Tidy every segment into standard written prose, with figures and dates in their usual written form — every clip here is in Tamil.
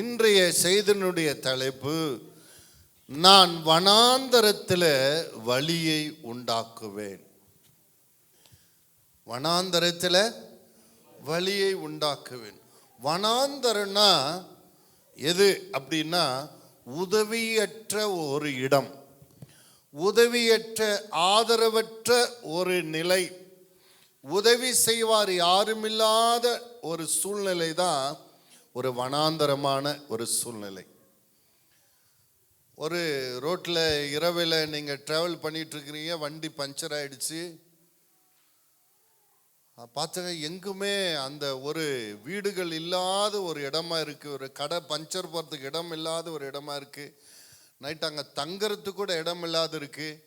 இன்றைய செய்தியினுடைய தலைப்பு, நான் வனாந்தரத்தில் வழியை உண்டாக்குவேன். வனாந்தரத்தில் வழியை உண்டாக்குவேன். வனாந்தரம்னா எது அப்படின்னா, உதவியற்ற ஒரு இடம், உதவியற்ற ஆதரவற்ற ஒரு நிலை, உதவி செய்வார் யாருமில்லாத ஒரு சூழ்நிலை தான் ஒரு வனாந்தரமான ஒரு சூழ்நிலை. ஒரு ரோட்டில் இரவில் நீங்கள் ட்ராவல் பண்ணிட்டு இருக்கிறீங்க, வண்டி பஞ்சர் ஆயிடுச்சு, பார்த்துங்க எங்குமே அந்த ஒரு வீடுகள் இல்லாத ஒரு இடமா இருக்குது, ஒரு கடை பஞ்சர் போகிறதுக்கு இடம் இல்லாத ஒரு இடமா இருக்குது, நைட் அங்கே தங்கறதுக்கு கூட இடம் இல்லாத இருக்குது.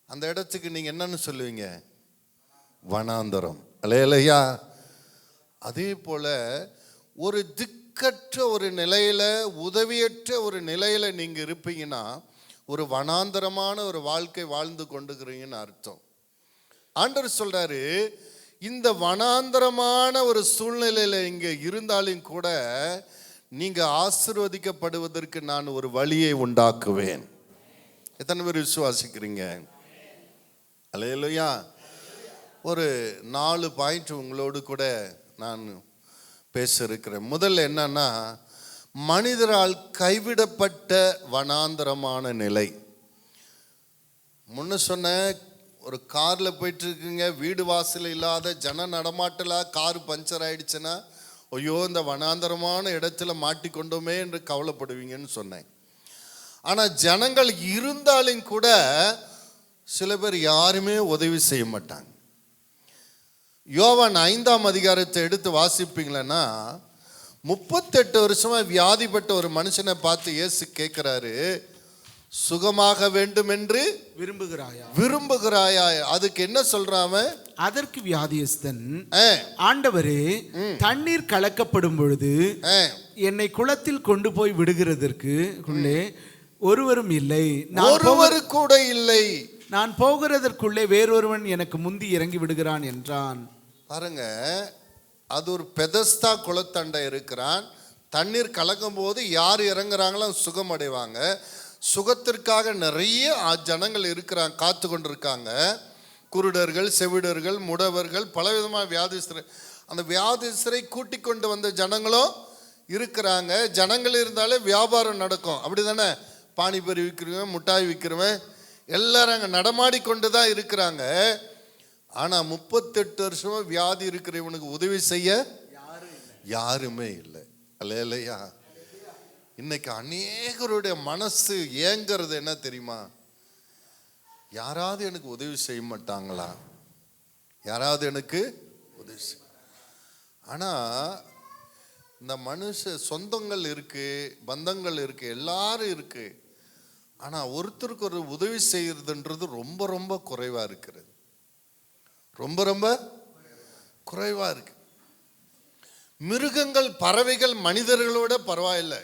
அந்த இடத்துக்கு நீங்கள் என்னன்னு சொல்லுவீங்க? வனாந்தரம். அல்லேலூயா. அதே போல் ஒரு திக்கற்ற ஒரு நிலையில், உதவியற்ற ஒரு நிலையில் நீங்கள் இருப்பீங்கன்னா ஒரு வனாந்தரமான ஒரு வாழ்க்கை வாழ்ந்து கொண்டுக்கிறீங்கன்னு அர்த்தம். ஆண்டவர் சொல்றாரு, இந்த வனாந்தரமான ஒரு சூழ்நிலையில் இங்கே இருந்தாலும் கூட நீங்கள் ஆசீர்வதிக்கப்படுவதற்கு நான் ஒரு வழியை உண்டாக்குவேன். எத்தனை பேர் விசுவாசிக்கிறீங்க? அல்லேலூயா. ஒரு 4 பாயிண்ட் உங்களோடு கூட நான் பேச இருக்கிறேன். முதல்ல என்னன்னா, மனிதரால் கைவிடப்பட்ட வனாந்தரமான நிலை. முன்ன சொன்ன, ஒரு காரில் போயிட்டு இருக்குங்க, வீடு வாசல் இல்லாத, ஜன நடமாட்டல, கார் பஞ்சர் ஆயிடுச்சுன்னா ஐயோ இந்த வனாந்தரமான இடத்துல மாட்டிக்கொண்டோமே என்று கவலைப்படுவீங்கன்னு சொன்னேன். ஆனால் ஜனங்கள் இருந்தாலும் கூட சில பேர் யாருமே உதவி செய்ய மாட்டாங்க. யோவான் 5ஆம் அதிகாரத்தை எடுத்து வாசிப்பீங்களன்னா, 38 வருஷமா வியாதிப்பட்ட ஒரு மனுஷனை பார்த்து இயேசு கேட்கிறாரு, சுகமாக வேண்டும் என்று விரும்புகிறாயா? அதுக்கு என்ன சொல்றாம? அதற்கு வியாதியஸ்தன், ஆண்டவரே, தண்ணீர் கலக்கப்படும் பொழுது என்னை குளத்தில் கொண்டு போய் விடுகிறதற்கு ஒருவரும் இல்லை, ஒருவர் கூட இல்லை, நான் போகிறதற்குள்ளே வேறொருவன் எனக்கு முந்தி இறங்கி விடுகிறான் என்றான். பாருங்க, அது ஒரு பெதஸ்தா குளத்தண்டை இருக்கிறான். தண்ணீர் கலக்கும் போது யார் இறங்குறாங்களோ சுகம் அடைவாங்க. சுகத்திற்காக நிறைய ஜனங்கள் இருக்கிறாங்க, காத்து கொண்டிருக்காங்க. குருடர்கள், செவிடர்கள், முடவர்கள், பலவிதமான வியாதிஸ்தரை, அந்த வியாதிஸ்தரை கூட்டி கொண்டு வந்த ஜனங்களும் இருக்கிறாங்க. ஜனங்கள் இருந்தாலே வியாபாரம் நடக்கும், அப்படி தானே? பானிபூரி விற்கிறவன், முட்டாய் விற்கிறவன் எல்லாரும் அங்கே நடமாடி கொண்டு தான் இருக்கிறாங்க. ஆனால் 38 வருஷமா வியாதி இருக்கிறவனுக்கு உதவி செய்ய யாருமே இல்லை. அல்லேலூயா. இன்னைக்கு அநேகருடைய மனசு ஏங்கிறது என்ன தெரியுமா? யாராவது எனக்கு உதவி செய்ய மாட்டாங்களா? யாராவது எனக்கு உதவி செய்ய. ஆனால் இந்த சொந்தங்கள் இருக்கு, பந்தங்கள் இருக்கு, எல்லாரும் இருக்கு. ஆனால் ஒருத்தருக்கு ஒரு உதவி செய்யறதுன்றது ரொம்ப ரொம்ப குறைவாக இருக்கிறது. ரொம்ப ரொம்ப குறைவாக இருக்கு. மிருகங்கள், பறவைகள் மனிதர்களோட பரவாயில்லை.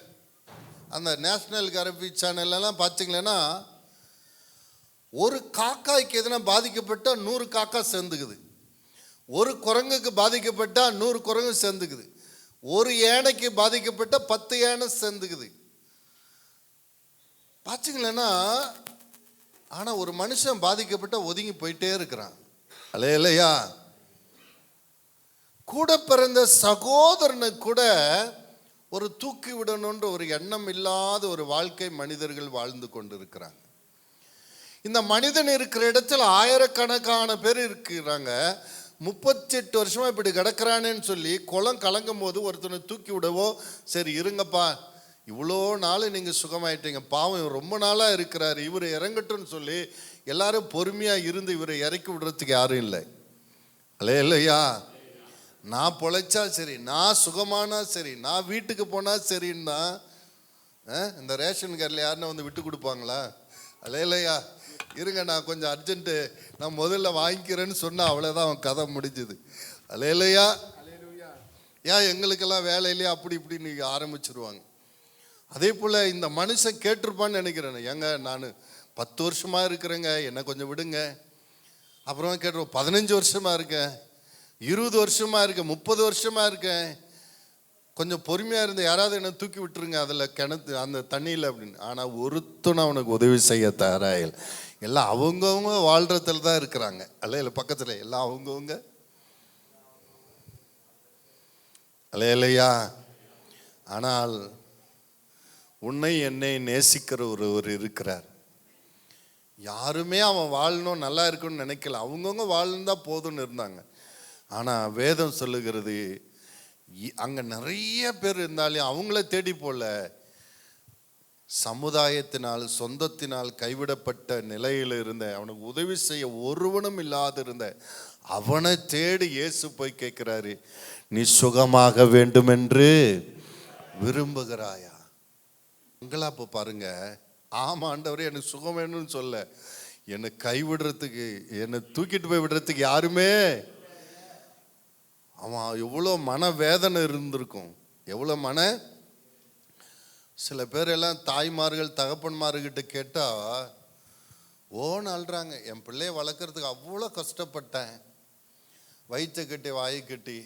அந்த நேஷனல் ஜியோகிராஃபி சேனல்லாம் பார்த்தீங்களன்னா, ஒரு காக்காய்க்கு எதனா பாதிக்கப்பட்டால் 100 காக்கா சேர்ந்துக்குது. ஒரு குரங்குக்கு பாதிக்கப்பட்டால் 100 குரங்கு சேர்ந்துக்குது. ஒரு யானைக்கு பாதிக்கப்பட்டால் 10 யானை சேர்ந்துக்குது. பார்த்தீங்களன்னா, ஆனால் ஒரு மனுஷன் பாதிக்கப்பட்டால் ஒதுங்கி போயிட்டே இருக்கிறான். அல்லேலூயா. கூட பிறந்த சகோதரனுக்கு கூட ஒரு தூக்கி விடணுன்ற ஒரு எண்ணம் இல்லாத ஒரு வாழ்க்கை மனிதர்கள் வாழ்ந்து கொண்டு இருக்கிறாங்க. இந்த மனிதன் இருக்கிற இடத்துல ஆயிரக்கணக்கான பேர் இருக்கிறாங்க. 38 வருஷமா இப்படி கிடக்கிறானேன்னு சொல்லி குளம் கலங்கும் போது ஒருத்தனை தூக்கி விடவோ, சரி இருங்கப்பா, இவ்வளோ நாள் நீங்கள் சுகமாயிட்டீங்க, பாவம் ரொம்ப நாளாக இருக்கிறாரு, இவர் இறங்கட்டும்னு சொல்லி எல்லாரும் பொறுமையாக இருந்து இவரை இறக்கி விடுறதுக்கு யாரும் இல்லை. அல்லேலூயா. நான் பொழைச்சா சரி, நான் சுகமானா சரி, நான் வீட்டுக்கு போனால் சரின்னா இந்த ரேஷன் கார்டில் யாருன்னா வந்து விட்டு கொடுப்பாங்களா? அல்லேலூயா. இருங்க நான் கொஞ்சம் அர்ஜென்ட்டு, நான் முதல்ல வாங்கிக்கிறேன்னு சொன்னால் அவ்வளோதான், அவன் கதை முடிஞ்சுது. அல்லேலூயா. ஏன் எங்களுக்கெல்லாம் வேலையிலேயே அப்படி இப்படின்னு ஆரம்பிச்சிருவாங்க. அதே போல் இந்த மனுஷன் கேட்டிருப்பான்னு நினைக்கிறேன், ஏங்க நான் 10 வருஷமாக இருக்கிறேங்க, என்னை கொஞ்சம் விடுங்க. அப்புறமா கேட்டுருவோம், 15 வருஷமாக இருக்கேன், 20 வருஷமாக இருக்கேன், 30 வருஷமாக இருக்கேன், கொஞ்சம் பொறுமையாக இருந்து யாராவது என்ன தூக்கி விட்டுருங்க அதில் கிணத்து அந்த தண்ணியில் அப்படின்னு. ஆனால் ஒருத்தனும் அவனுக்கு உதவி செய்ய தயாராக எல்லாம் அவங்கவுங்க வாழ்கிறதுல தான் இருக்கிறாங்க. இல்லை பக்கத்தில் எல்லாம் அவங்கவுங்க இல்லையா. ஆனால் உன்னை என்னை நேசிக்கிற ஒருவர் இருக்கிறார். யாருமே அவன் வாழணும் நல்லா இருக்குன்னு நினைக்கல, அவங்கவுங்க வாழணுந்தா போதும்னு இருந்தாங்க. ஆனால் வேதம் சொல்லுகிறது அங்கே நிறைய பேர் இருந்தாலும் அவங்கள தேடி போல, சமுதாயத்தினால் சொந்தத்தினால் கைவிடப்பட்ட நிலையில் இருந்த, அவனுக்கு உதவி செய்ய ஒருவனும் இல்லாது இருந்த அவனை தேடி இயேசு போய் கேட்கிறாரு, நீ சுகமாக வேண்டும் என்று விரும்புகிறாயா? உங்களா இப்போ பாருங்க, ஆமா ஆண்டவரே எனக்கு சுகம் வேணும்னு சொல்ல, என்னை கைவிடுறதுக்கு என்னை தூக்கிட்டு போய் விடுறதுக்கு யாருமே. அவன் எவ்வளோ மன வேதனை இருந்திருக்கும், எவ்வளோ சில பேர் எல்லாம் தாய்மார்கள் தகப்பன்மார்கிட்ட கேட்டால் ஓன்னு அழுறாங்க. என் பிள்ளைய வளர்க்குறதுக்கு அவ்வளோ கஷ்டப்பட்டேன், வயிற்றை கட்டி வாயை கட்டி.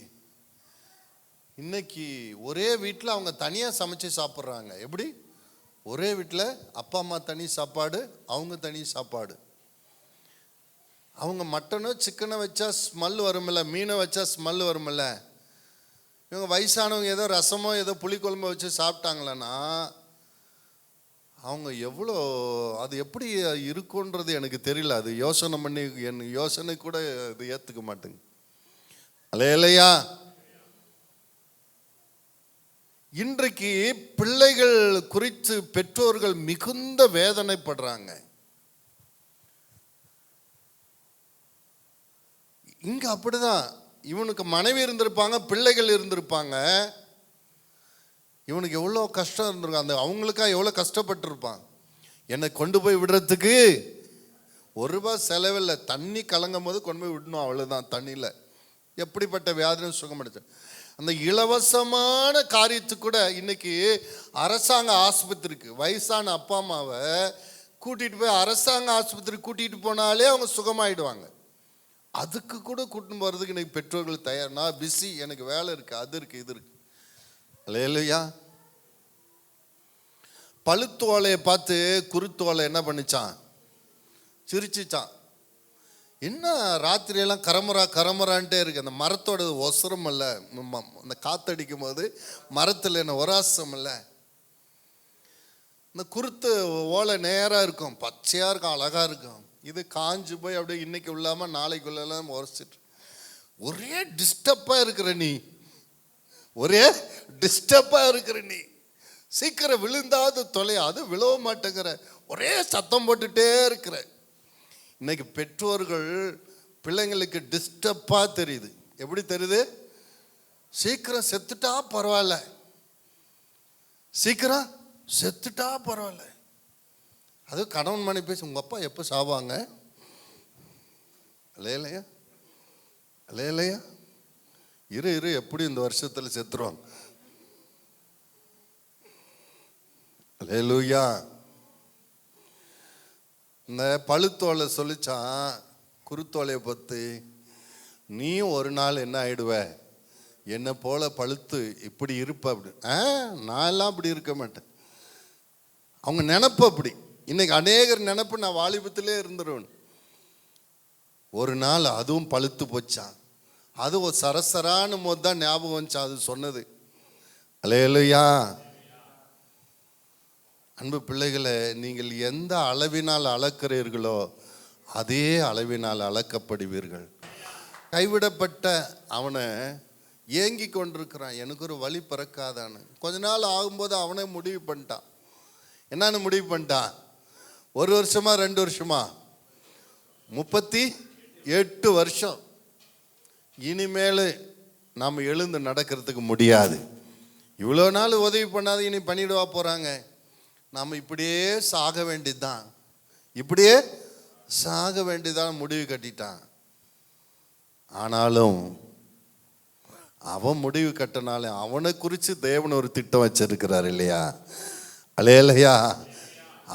இன்னைக்கு ஒரே வீட்டில் அவங்க தனியாக சமைச்சு சாப்பிட்றாங்க. எப்படி? ஒரே வீட்டில் அப்பா அம்மா தனி சாப்பாடு, அவங்க தனி சாப்பாடு. அவங்க மட்டனோ சிக்கனை வச்சா ஸ்மெல் வருமில்ல, மீனை வச்சா ஸ்மெல் வருமில்ல. இவங்க வயசானவங்க ஏதோ ரசமோ ஏதோ புளிக்குழம்போ வச்சு சாப்பிட்டாங்களன்னா அவங்க எவ்வளோ, அது எப்படி இருக்குன்றது எனக்கு தெரியல. அது யோசனை பண்ணி என் யோசனை கூட இது ஏற்றுக்க மாட்டேங்க. இல்லையா? இன்றைக்கு பிள்ளைகள் குறித்து பெற்றோர்கள் மிகுந்த வேதனைப்படுறாங்க. இங்க அப்படிதான். இவனுக்கு மனைவி இருந்திருப்பாங்க, பிள்ளைகள் இருந்திருப்பாங்க, இவனுக்கு எவ்வளோ கஷ்டம் இருந்திருக்கும். அந்த அவங்களுக்கா எவ்வளோ கஷ்டப்பட்டு இருப்பான். என்னை கொண்டு போய் விடுறதுக்கு ₹1 செலவில்லை, தண்ணி கலங்கும் போது கொண்டு போய் விடணும், அவ்வளோதான். தண்ணியில் எப்படிப்பட்ட வியாதியும் சுகமடைச்சு. அந்த இலவசமான காரியத்துக்கு கூட இன்னைக்கு அரசாங்க ஆஸ்பத்திரிக்கு வயசான அப்பா அம்மாவை கூட்டிகிட்டு போய் அரசாங்க ஆஸ்பத்திரிக்கு கூட்டிகிட்டு போனாலே அவங்க சுகமாயிடுவாங்க. அதுக்கு கூட கூட்டின்னு போகிறதுக்கு இன்னைக்கு பெற்றோர்கள் தயார். நான் பிஸி, எனக்கு வேலை இருக்குது, அது இருக்குது, இது இருக்குது. இல்லையா? பழுத்தோலையை பார்த்து குருத்தோலை என்ன பண்ணிச்சான்? சிரிச்சிச்சான். என்ன ராத்திரியெல்லாம் கரமரான்ட்டே இருக்கு. அந்த மரத்தோட ஒசரம் இல்லை, அந்த காத்தடிக்கும் போது மரத்தில் என்ன ஒராசம் இல்லை. இந்த குருத்து ஓலை நேராக இருக்கும், பச்சையாக இருக்கும், அழகாக இருக்கும். இது காஞ்சு போய் அப்படியே இன்னைக்கு இல்லாமல் நாளைக்குள்ளெல்லாம் உரைச்சிட்டு ஒரே டிஸ்டர்பாக இருக்கிற நீ, ஒரே டிஸ்டர்பாக இருக்கிற நீ, சீக்கிரம் விழுந்தாது தொலையாது, விழவ மாட்டேங்கிற, ஒரே சத்தம் போட்டுட்டே இருக்கிற. இன்னைக்கு பெற்றோர்கள் பிள்ளைங்களுக்கு டிஸ்டர்பாக தெரியுது. எப்படி தெரியுது? சீக்கிரம் செத்துட்டா பரவாயில்ல, சீக்கிரம் செத்துட்டா பரவாயில்ல. அது கணவன் மனைவி பேசி, உங்கள் அப்பா எப்போ சாவாங்க? இல்லையா? இல்லையா? இரு எப்படி இந்த வருஷத்தில் செத்துருவாங்க. அல்லேலூயா. இந்த பழுத்தோலை சொல்லிச்சான் குருத்தோலையை பற்றி, நீயும் ஒரு நாள் என்ன ஆயிடுவ, என்னை போல பழுத்து இப்படி இருப்ப. அப்படி நான் எல்லாம் அப்படி இருக்க மாட்டேன். அவங்க நினப்பு அப்படி. இன்னைக்கு அநேகர் நினப்பு நான் வாலிபத்திலே இருந்துருவேன். ஒரு நாள் அதுவும் பழுத்து போச்சான். அது ஒரு சரசரான போது தான் ஞாபகம் வந்துச்சான் அது சொன்னது. அல்லேலூயா. அன்பு பிள்ளைகளை, நீங்கள் எந்த அளவினால் அளக்கிறீர்களோ அதே அளவினால் அளக்கப்படுவீர்கள். கைவிடப்பட்ட அவனை ஏங்கி கொண்டிருக்கிறான், எனக்கு ஒரு வழி பிறக்காதான்னு. கொஞ்ச நாள் ஆகும்போது அவனே முடிவு பண்ணிட்டான். என்னன்னு முடிவு பண்ணிட்டான்? 1 வருஷமா 2 வருஷமா 38 வருஷம் இனிமேல் நாம் எழுந்து நடக்கிறதுக்கு முடியாது. இவ்வளோ நாள் உதவி பண்ணாத இனி பண்ணிடுவா போகிறாங்க, நாம் இப்படியே சாக வேண்டியதுதான், இப்படியே சாக வேண்டியதான் முடிவு கட்டிட்டான். ஆனாலும் அவன் முடிவு கட்டினாலும் அவனை குறித்து தேவன் ஒரு திட்டம் வச்சிருக்கிறார் இல்லையா? அல்லேலூயா.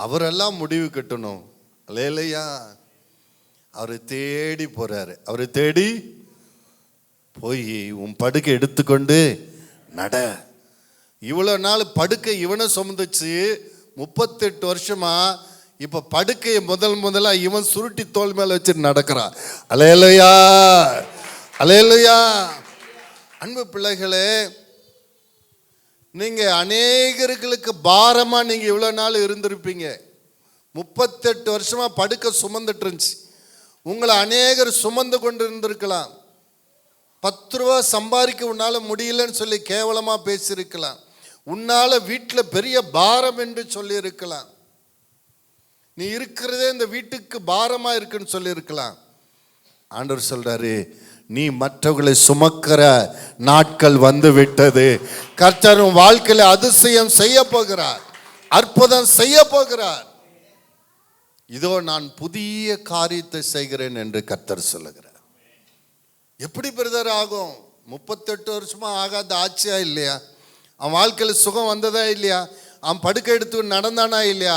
அவரெல்லாம் முடிவு கட்டணும். அல்லேலூயா. அவரை தேடி போறாரு. அவரை தேடி போய் உன் படுக்கை எடுத்துக்கொண்டு நட இவ்வளோ நாள் படுக்கை இவனை சுமந்துச்சு, 38 வருஷமா இப்ப படுக்கையை முதல்ல இவன் சுருட்டி தோல் மேல வச்சுட்டு நடக்கிறான். அல்லேலூயா, அல்லேலூயா. அன்பு பிள்ளைகளே, நீங்க அநேகர்களுக்கு பாரமா நீங்க இவ்வளவு நாள் இருந்திருப்பீங்க. 38 வருஷமா படுக்கை சுமந்துட்டு இருந்துச்சு. உங்களை அநேகர் சுமந்து கொண்டு இருந்திருக்கலாம். 10 ரூபா சம்பாதிக்க உன்னால முடியலன்னு சொல்லி கேவலமா பேசியிருக்கலாம். உன்னால வீட்டில் பெரிய பாரம் என்று சொல்லி இருக்கலாம். நீ இருக்கிறதே இந்த வீட்டுக்கு பாரமா இருக்குன்னு சொல்லி இருக்கலாம். ஆண்டவர் சொல்றாரு, நீ மற்றவர்களை சுமக்கிற நாட்கள் வந்து விட்டது. கர்த்தர் உன் வாழ்க்கையில அதிசயம் செய்ய போகிறார், அற்புதம் செய்ய போகிறார். இதோ நான் புதிய காரியத்தை செய்கிறேன் என்று கர்த்தர் சொல்லுகிறார். எப்படி பிரதர் ஆகும்? 38 வருஷமா ஆகாத ஆட்சியா இல்லையா? அவன் வாழ்க்கையில சுகம் வந்ததா இல்லையா? அவன் படுக்கை எடுத்து நடந்தானா இல்லையா?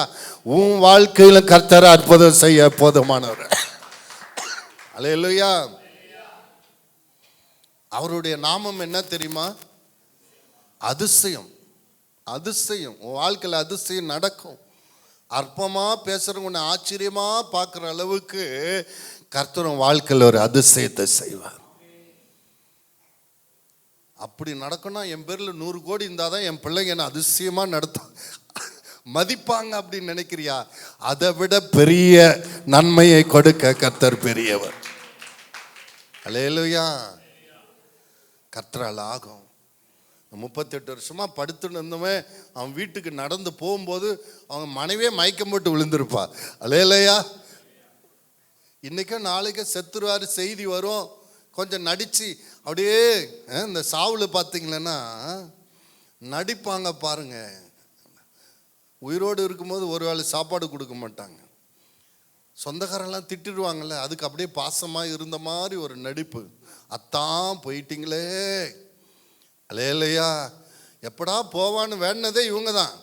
உன் வாழ்க்கையில கர்த்தர் அற்புதம் செய்ய போதுமானவர். அல்லேலூயா. அவருடைய நாமம் என்ன தெரியுமா? அதிசயம். அதிசயம். உன் வாழ்க்கையில் அதிசயம் நடக்கும். அற்பமா பேசுறவங்க உன்னை ஆச்சரியமா பார்க்குற அளவுக்கு கர்த்தர் வாழ்க்கையில் ஒரு அதிசயத்தை செய்வார். அப்படி நடக்கணும். என் பேரில் 100 கோடி இருந்தால் தான் என் பிள்ளைங்க என்ன அதிசயமா மதிப்பாங்க அப்படின்னு நினைக்கிறியா? அதை விட பெரிய நன்மையை கொடுக்க கர்த்தர் பெரியவர். அல்லேலூயா. கர்த்தரால் ஆகும். 38 வருஷமா படுத்துன்னு இருந்தவன் அவன் வீட்டுக்கு நடந்து போகும்போது அவன் மனைவியே மயக்கம் போட்டு விழுந்திருப்பா. அல்லேலூயா. இன்னைக்கும் நாளைக்கு செத்துருவாரு செய்தி வரும். கொஞ்சம் நடிச்சு அப்படியே இந்த சாவில் பார்த்தீங்களன்னா நடிப்பாங்க பாருங்க. உயிரோடு இருக்கும்போது ஒரு வேளை சாப்பாடு கொடுக்க மாட்டாங்க. சொந்தக்காரெல்லாம் திட்டிடுவாங்கல்ல, அதுக்கு அப்படியே பாசமாக இருந்த மாதிரி ஒரு நடிப்பு. அத்தான் போயிட்டீங்களே. அல்லேலூயா. எப்படா போவான்னு வேணதே இவங்க தான்.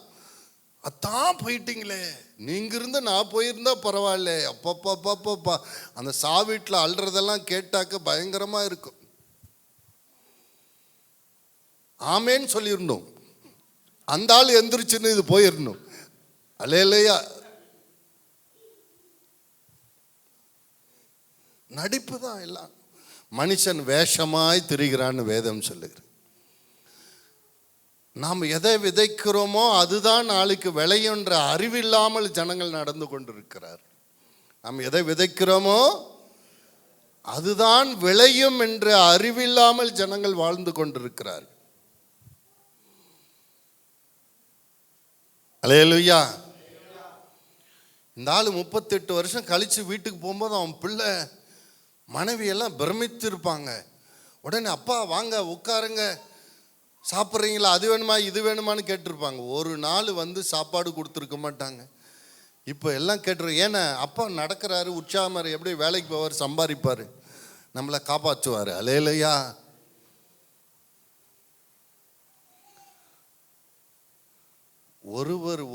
அத்தான் போயிட்டீங்களே, நீங்க இருந்து நான் போயிருந்தா பரவாயில்ல. அப்பப்பா அந்த சாவீட்டில் அழுறதெல்லாம் கேட்டாக்க பயங்கரமா இருக்கும். ஆமேன்னு சொல்லிடணும். அந்த ஆள் எந்திரிச்சுன்னு இது போயிடணும். அல்லேலூயா. நடிப்பு தான் எல்லாம். மனுஷன் வேஷமாய் திரிகிறான்னு வேதம் சொல்லுகிறது. நாம் எதை விதைக்கிறோமோ அதுதான் நாளைக்கு விளையுன்ற அறிவில்லாமல் ஜனங்கள் நடந்து கொண்டிருக்கிறார். நாம் எதை விதைக்கிறோமோ அதுதான் விளையும் என்ற அறிவில்லாமல் ஜனங்கள் வாழ்ந்து கொண்டிருக்கிறார். அல்லேலூயா. இந்த ஆள் 38 வருஷம் கழிச்சு வீட்டுக்கு போகும்போது அவன் பிள்ளை மனைவி எல்லாம் பிரமித்திருப்பாங்க. உடனே அப்பா வாங்க உட்காருங்க, சாப்பிட்றீங்களா, அது வேணுமா இது வேணுமான்னு கேட்டிருப்பாங்க. ஒரு நாள் வந்து சாப்பாடு கொடுத்துருக்க மாட்டாங்க. இப்போ எல்லாம் கேட்டுருவோம். ஏன்னா அப்பா நடக்கிறாரு, உற்சாகமாரு, எப்படி வேலைக்கு போவார், சம்பாதிப்பார், நம்மளை காப்பாற்றுவார். அல்லேலூயா.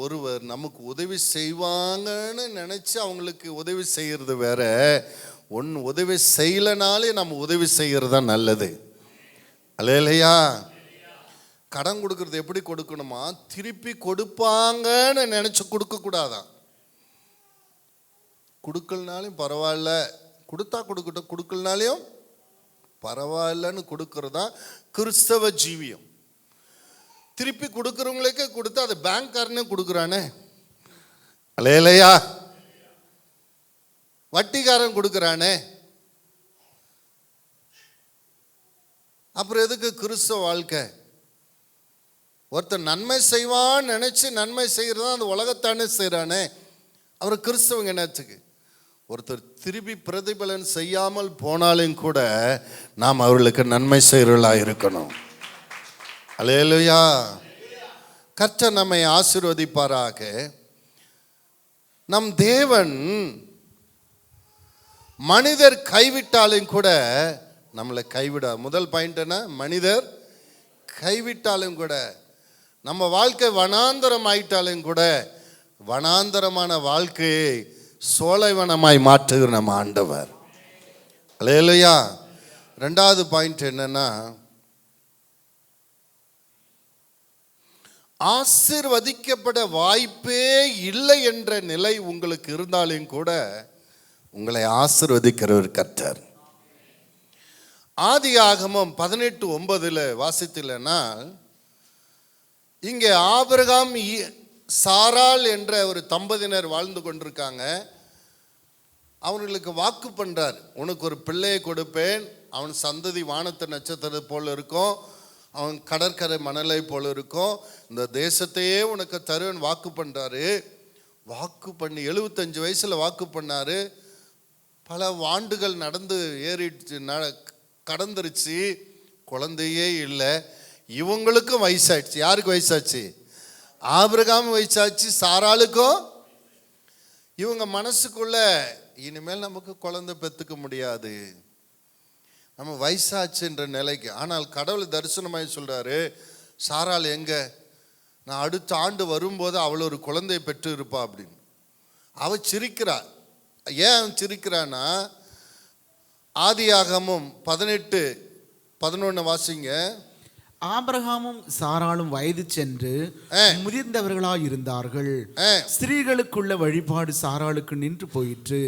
ஒருவர் நமக்கு உதவி செய்வாங்கன்னு நினைச்சு அவங்களுக்கு உதவி செய்யறது வேற. உதவி செய்யலனாலே நம்ம உதவி செய்யறது தான் நல்லது. அல்லேலூயா. கடன் கொடுக்கறது எப்படி கொடுக்கணுமா? திருப்பி கொடுப்பாங்கன்னு நினைச்சு கொடுக்க கூடாதான். கொடுக்கலனாலும் பரவாயில்ல, கொடுத்தா கொடுக்கட்டும், கொடுக்கலனாலையும் பரவாயில்லன்னு கொடுக்கறதா கிறிஸ்தவ ஜீவியம். திருப்பி கொடுக்கறவங்களுக்கே கொடுத்தா அது பேங்க்காரனே கொடுக்குறானே. அல்லேலூயா. வட்டிக்காரன் கொடுக்குறானே. அப்புறம் எதுக்கு கிறிஸ்தவ வாழ்க்கை? ஒருத்தர் நன்மை செய்வான்னு நினைச்சு நன்மை செய்யறதா அந்த உலகத்தானே செய்யறானே. அவர் கிறிஸ்தவங்க என்னத்துக்கு? ஒருத்தர் திருப்பி பிரதிபலன் செய்யாமல் போனாலும் கூட நாம் அவர்களுக்கு நன்மை செய்கிறவர்களா இருக்கணும். அல்லேலூயா. கர்த்தர் நம்மை ஆசீர்வதிப்பாராக. நம் தேவன் மனிதர் கைவிட்டாலும் கூட நம்மளை கைவிட. முதல் பாயிண்ட் என்ன? மனிதர் கைவிட்டாலும் கூட, நம்ம வாழ்க்கை வனாந்தரம் ஆயிட்டாலும் கூட வனாந்தரமான வாழ்க்கையை சோலைவனமாய் மாற்றுகிற நம்ம ஆண்டவர். அல்லேலூயா. 2வது பாயிண்ட் என்னன்னா, ஆசீர்வதிக்கப்பட வாய்ப்பே இல்லை என்ற நிலை உங்களுக்கு இருந்தாலும் கூட உங்களை ஆசீர்வதிக்கிற ஒரு கர்த்தர். ஆதியாகமம் 18:9 வாசித்தீங்கன்னா, இங்கே ஆபிரகாம் சாராள் என்ற ஒரு தம்பதியினர் வாழ்ந்து கொண்டிருக்காங்க. அவர்களுக்கு வாக்கு பண்றார், உனக்கு ஒரு பிள்ளையை கொடுப்பேன், அவன் சந்ததி வானத்து நட்சத்திரத்தை போல இருக்கும், அவன் கடற்கரை மணலை போல இருக்கும், இந்த தேசத்தையே உனக்கு தருவன் வாக்கு பண்றாரு. வாக்கு பண்ணி 75 வயசுல வாக்கு பண்ணாரு. பல ஆண்டுகள் நடந்து ஏறிடுச்சு, கடந்துருச்சு, குழந்தையே இல்லை. இவங்களுக்கும் வயசாயிடுச்சு. யாருக்கு வயசாச்சு? ஆபிரகாம் வயசாச்சு, சாராளுக்கும். இவங்க மனசுக்குள்ள இனிமேல் நமக்கு குழந்தை பெற்றுக்க முடியாது, நம்ம வயசாச்சுன்ற நிலைக்கு. ஆனால் கடவுள் தரிசனமாய் சொல்றாரு, சாராள் எங்க, நான் அடுத்த ஆண்டு வரும்போது அவள் ஒரு குழந்தையை பெற்று இருப்பா அப்படின்னு. அவ சிரிக்கிறா. ஏன் சிரிக்கிறான்னா, ஆதியாகமம் 18:11 வாசிங்க. ஆபிரகாமும் சாராளும் வயது சென்று முதிர்ந்தவர்களாய் இருந்தார்கள். ஸ்திரீகளுக்குள்ள வழிபாடு சாராளுக்கு நின்று போயிற்று.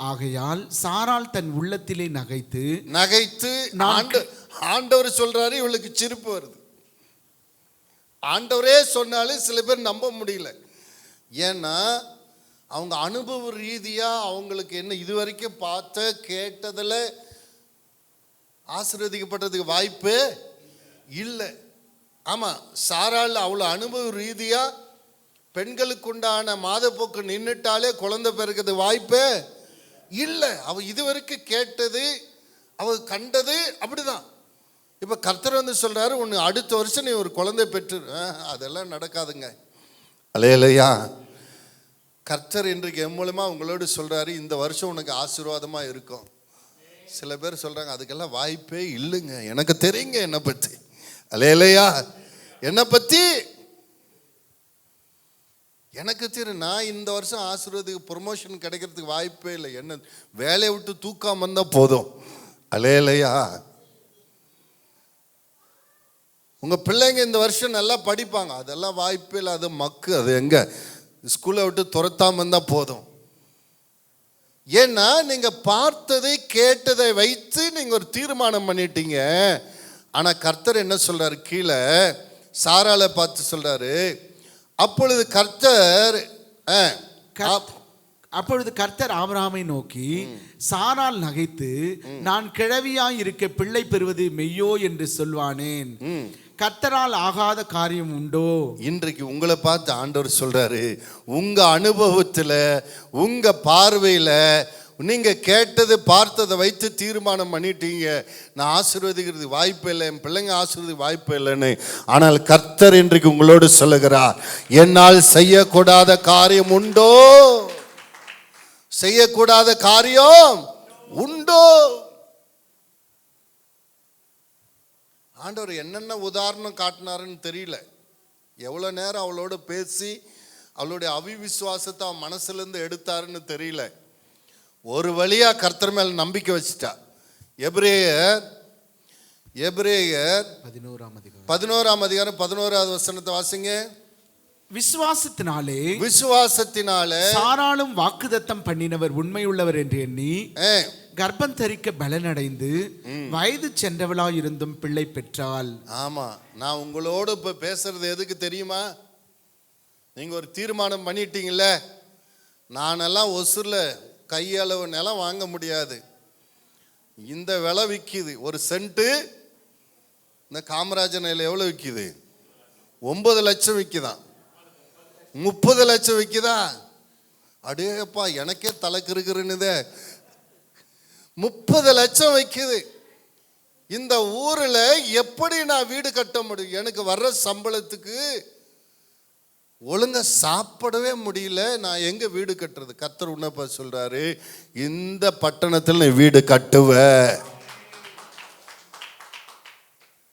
ஆகையால் சாராள் தன் உள்ளத்திலே நகைத்து ஆண்டவர் சொல்றாரு, இவளுக்கு சிரிப்பு வருது. ஆண்டவரே சொன்னாலும் சில பேர் நம்ப முடியல. ஏன்னா அவங்க அனுபவ ரீதியா அவங்களுக்கு என்ன இதுவரைக்கும் பார்த்த கேட்டதில் ஆசீர்வதிக்கப்பட்டதுக்கு வாய்ப்பு இல்லை. ஆமாம், சாராள் அவ்வளோ அனுபவ ரீதியாக பெண்களுக்கு உண்டான மாதப்போக்கு நின்றுட்டாலே குழந்தை பிறகுது வாய்ப்பே இல்லை. அவள் இதுவரைக்கும் கேட்டது, அவள் கண்டது அப்படிதான். இப்போ கர்த்தர் வந்து சொல்கிறாரு, ஒன்று அடுத்த வருஷம் நீ ஒரு குழந்தை பெற்று. அதெல்லாம் நடக்காதுங்க. அல்லேலூயா. கர்த்தர் இன்றைக்கு என் மூலமாக உங்களோடு சொல்கிறாரு, இந்த வருஷம் உனக்கு ஆசீர்வாதமாக இருக்கும். சில பேர் சொல்கிறாங்க, அதுக்கெல்லாம் வாய்ப்பே இல்லைங்க, எனக்கு தெரியுங்க என்னை பற்றி. அல்லேலூயா. என்னை பற்றி எனக்கு தெரியும். நான் இந்த வருஷம் ஆசீர்வாதத்துக்கு ப்ரொமோஷன் கிடைக்கிறதுக்கு வாய்ப்பே இல்லை. என்ன வேலையை விட்டு தூக்காம இருந்தால் போதும். அல்லேலூயா. உங்கள் பிள்ளைங்க இந்த வருஷம் நல்லா படிப்பாங்க, அதெல்லாம் வாய்ப்பே இல்லை. அது மக்கு, அது எங்கே ஸ்கூலை விட்டு துரத்தாம இருந்தால் போதும். ஏன்னா நீங்கள் பார்த்ததை கேட்டதை வைத்து நீங்கள் ஒரு தீர்மானம் பண்ணிட்டீங்க. ஆனால் கர்த்தர் என்ன சொல்றாரு, கீழே சாராளை பார்த்து சொல்றாரு, அப்பொழுது கர்த்தர் ஆபிரகாமை நோக்கி, சாராள் நகைத்து, நான் கிழவியாய் இருக்க பிள்ளை பெறுவது மெய்யோ என்று சொல்வானேன், கர்த்தரால் ஆகாத காரியம் உண்டோ? இன்றைக்கு உங்களை பார்த்து ஆண்டவர் சொல்றாரு, உங்க அனுபவத்தில் உங்க பார்வையில் நீங்க கேட்டது பார்த்ததை வைத்து தீர்மானம் பண்ணிட்டீங்க, நான் ஆசீர்வதிக்கிறது வாய்ப்பு இல்லை, என் பிள்ளைங்க ஆசீர்வதிக்க வாய்ப்பு இல்லைன்னு. ஆனால் கர்த்தர் இன்றைக்கு உங்களோடு சொல்லுகிறார், என்னால் செய்யக்கூடாத காரியம் உண்டோ? செய்யக்கூடாத காரியம் உண்டோ? ஆண்டவர் என்னென்ன உதாரணம் காட்டினாருன்னு தெரியல. எவ்வளோ நேரம் அவளோட பேசி அவளுடைய அவிவிசுவாசத்தை அவன் மனசுலேருந்து எடுத்தாருன்னு தெரியல. ஒரு வழியா கர்த்தர் மேல் நம்பிக்கை வச்சுட்டா. எபிரேயர் 11ஆம் அதிகாரம் 11வது வசனத்தை வாசிங்க. விசுவாசத்தினாலே சாராளும் வாக்குத்தத்தம் பண்ணினவர் உண்மையுள்ளவர் என்று எண்ணி கர்ப்பம் தரிக்க பலனடைந்து வயது சென்றவளாய் இருந்தும் பிள்ளை பெற்றாள். ஆமா, நான் உங்களோடு இப்ப பேசுறது எதுக்கு தெரியுமா? நீங்க ஒரு தீர்மானம் பண்ணிட்டீங்கல்ல, நானெல்லாம் ஒசூர்ல கையளவு நிலம் வாங்க முடியாது, இந்த விலை விற்கிது. ஒரு சென்ட்டு இந்த காமராஜர் நிலம் எவ்வளவு விற்கிது? 9 லட்சம் விற்கிதான், 30 லட்சம் விற்கிதா? அடேப்பா, எனக்கே தலைக்கிருக்குறேன்னுதே. 30 லட்சம் விற்கிது. இந்த ஊர்ல எப்படி நான் வீடு கட்ட முடியும்? எனக்கு வர்ற சம்பளத்துக்கு ஒழுங்கா சாப்பிடவே முடியல, நான் எங்க வீடு கட்டுறது? கர்த்தர் உன்னப்ப சொல்றாரு, இந்த பட்டணத்தில் நீ வீடு கட்டுவ.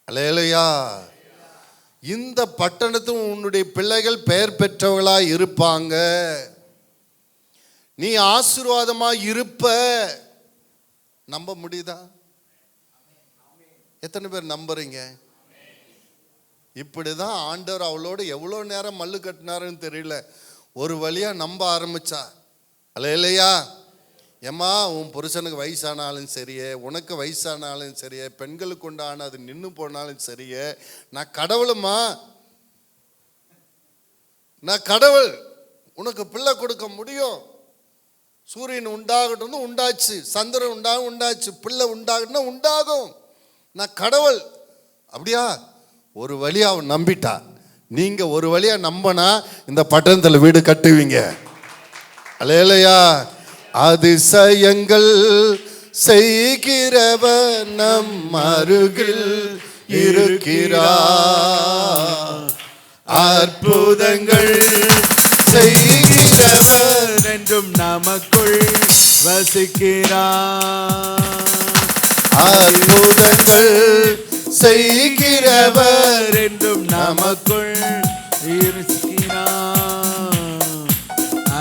அல்லேலூயா. இந்த பட்டணத்தில் உன்னுடைய பிள்ளைகள் பெயர் பெற்றவர்களா இருப்பாங்க, நீ ஆசீர்வாதமா இருப்ப. நம்ப முடியுதா? எத்தனை பேர் நம்புறீங்க? இப்படிதான் ஆண்டவர் அவளோட எவ்வளோ நேரம் மல்லு கட்டினாருன்னு தெரியல. ஒரு வழியா நம்ப ஆரம்பிச்சா. அல்லேலூயா. ஏம்மா, உன் புருஷனுக்கு வயசானாலும் சரியே, உனக்கு வயசானாலும் சரியே, பெண்களுக்கு உண்டான அது நின்று போனாலும் சரியே, நான் கடவுளுமா, நான் கடவுள், உனக்கு பிள்ளை கொடுக்க முடியும். சூரியன் உண்டாகட்டும் உண்டாச்சு, சந்திரன் உண்டாச்சு, பிள்ளை உண்டாகட்டும் உண்டாகும், நான் கடவுள். அப்படியா? ஒரு வழியா அவன் நம்பிட்டா. நீங்க ஒரு வழியா நம்பினா இந்த பட்டணத்தில் வீடு கட்டுவீங்க. அல்லேலூயா. அதிசயங்கள் செய்கிறவர் நம் அருகில் இருக்கிறார். அற்புதங்கள் செய்கிறவர் என்றும் நமக்குள் வசிக்கிறார். அற்புதங்கள் செய்கிறவர் என்றும் நமக்குள் இருக்கிறார்.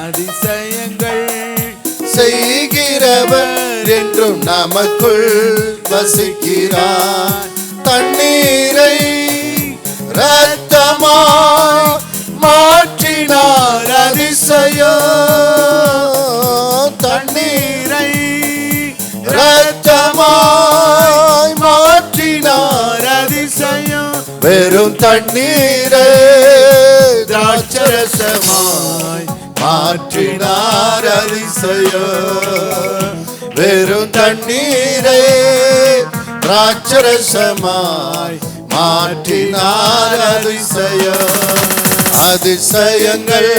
அதிசயங்கள் செய்கிறவர் என்றும் நமக்குள் வசிக்கிறார். தண்ணீரை இரத்தமாய் மாற்றினார் அதிசயம். தண்ணீரை இரத்தமாய் மாற்றினார் அதிசயம். வெறும் தண்ணீரை திராட்சரசமாய் மாற்றினார் அதிசயம். வெறும் தண்ணீரை திராட்சரசமாய் மாற்றினார் அதிசயம். அதிசயங்கள்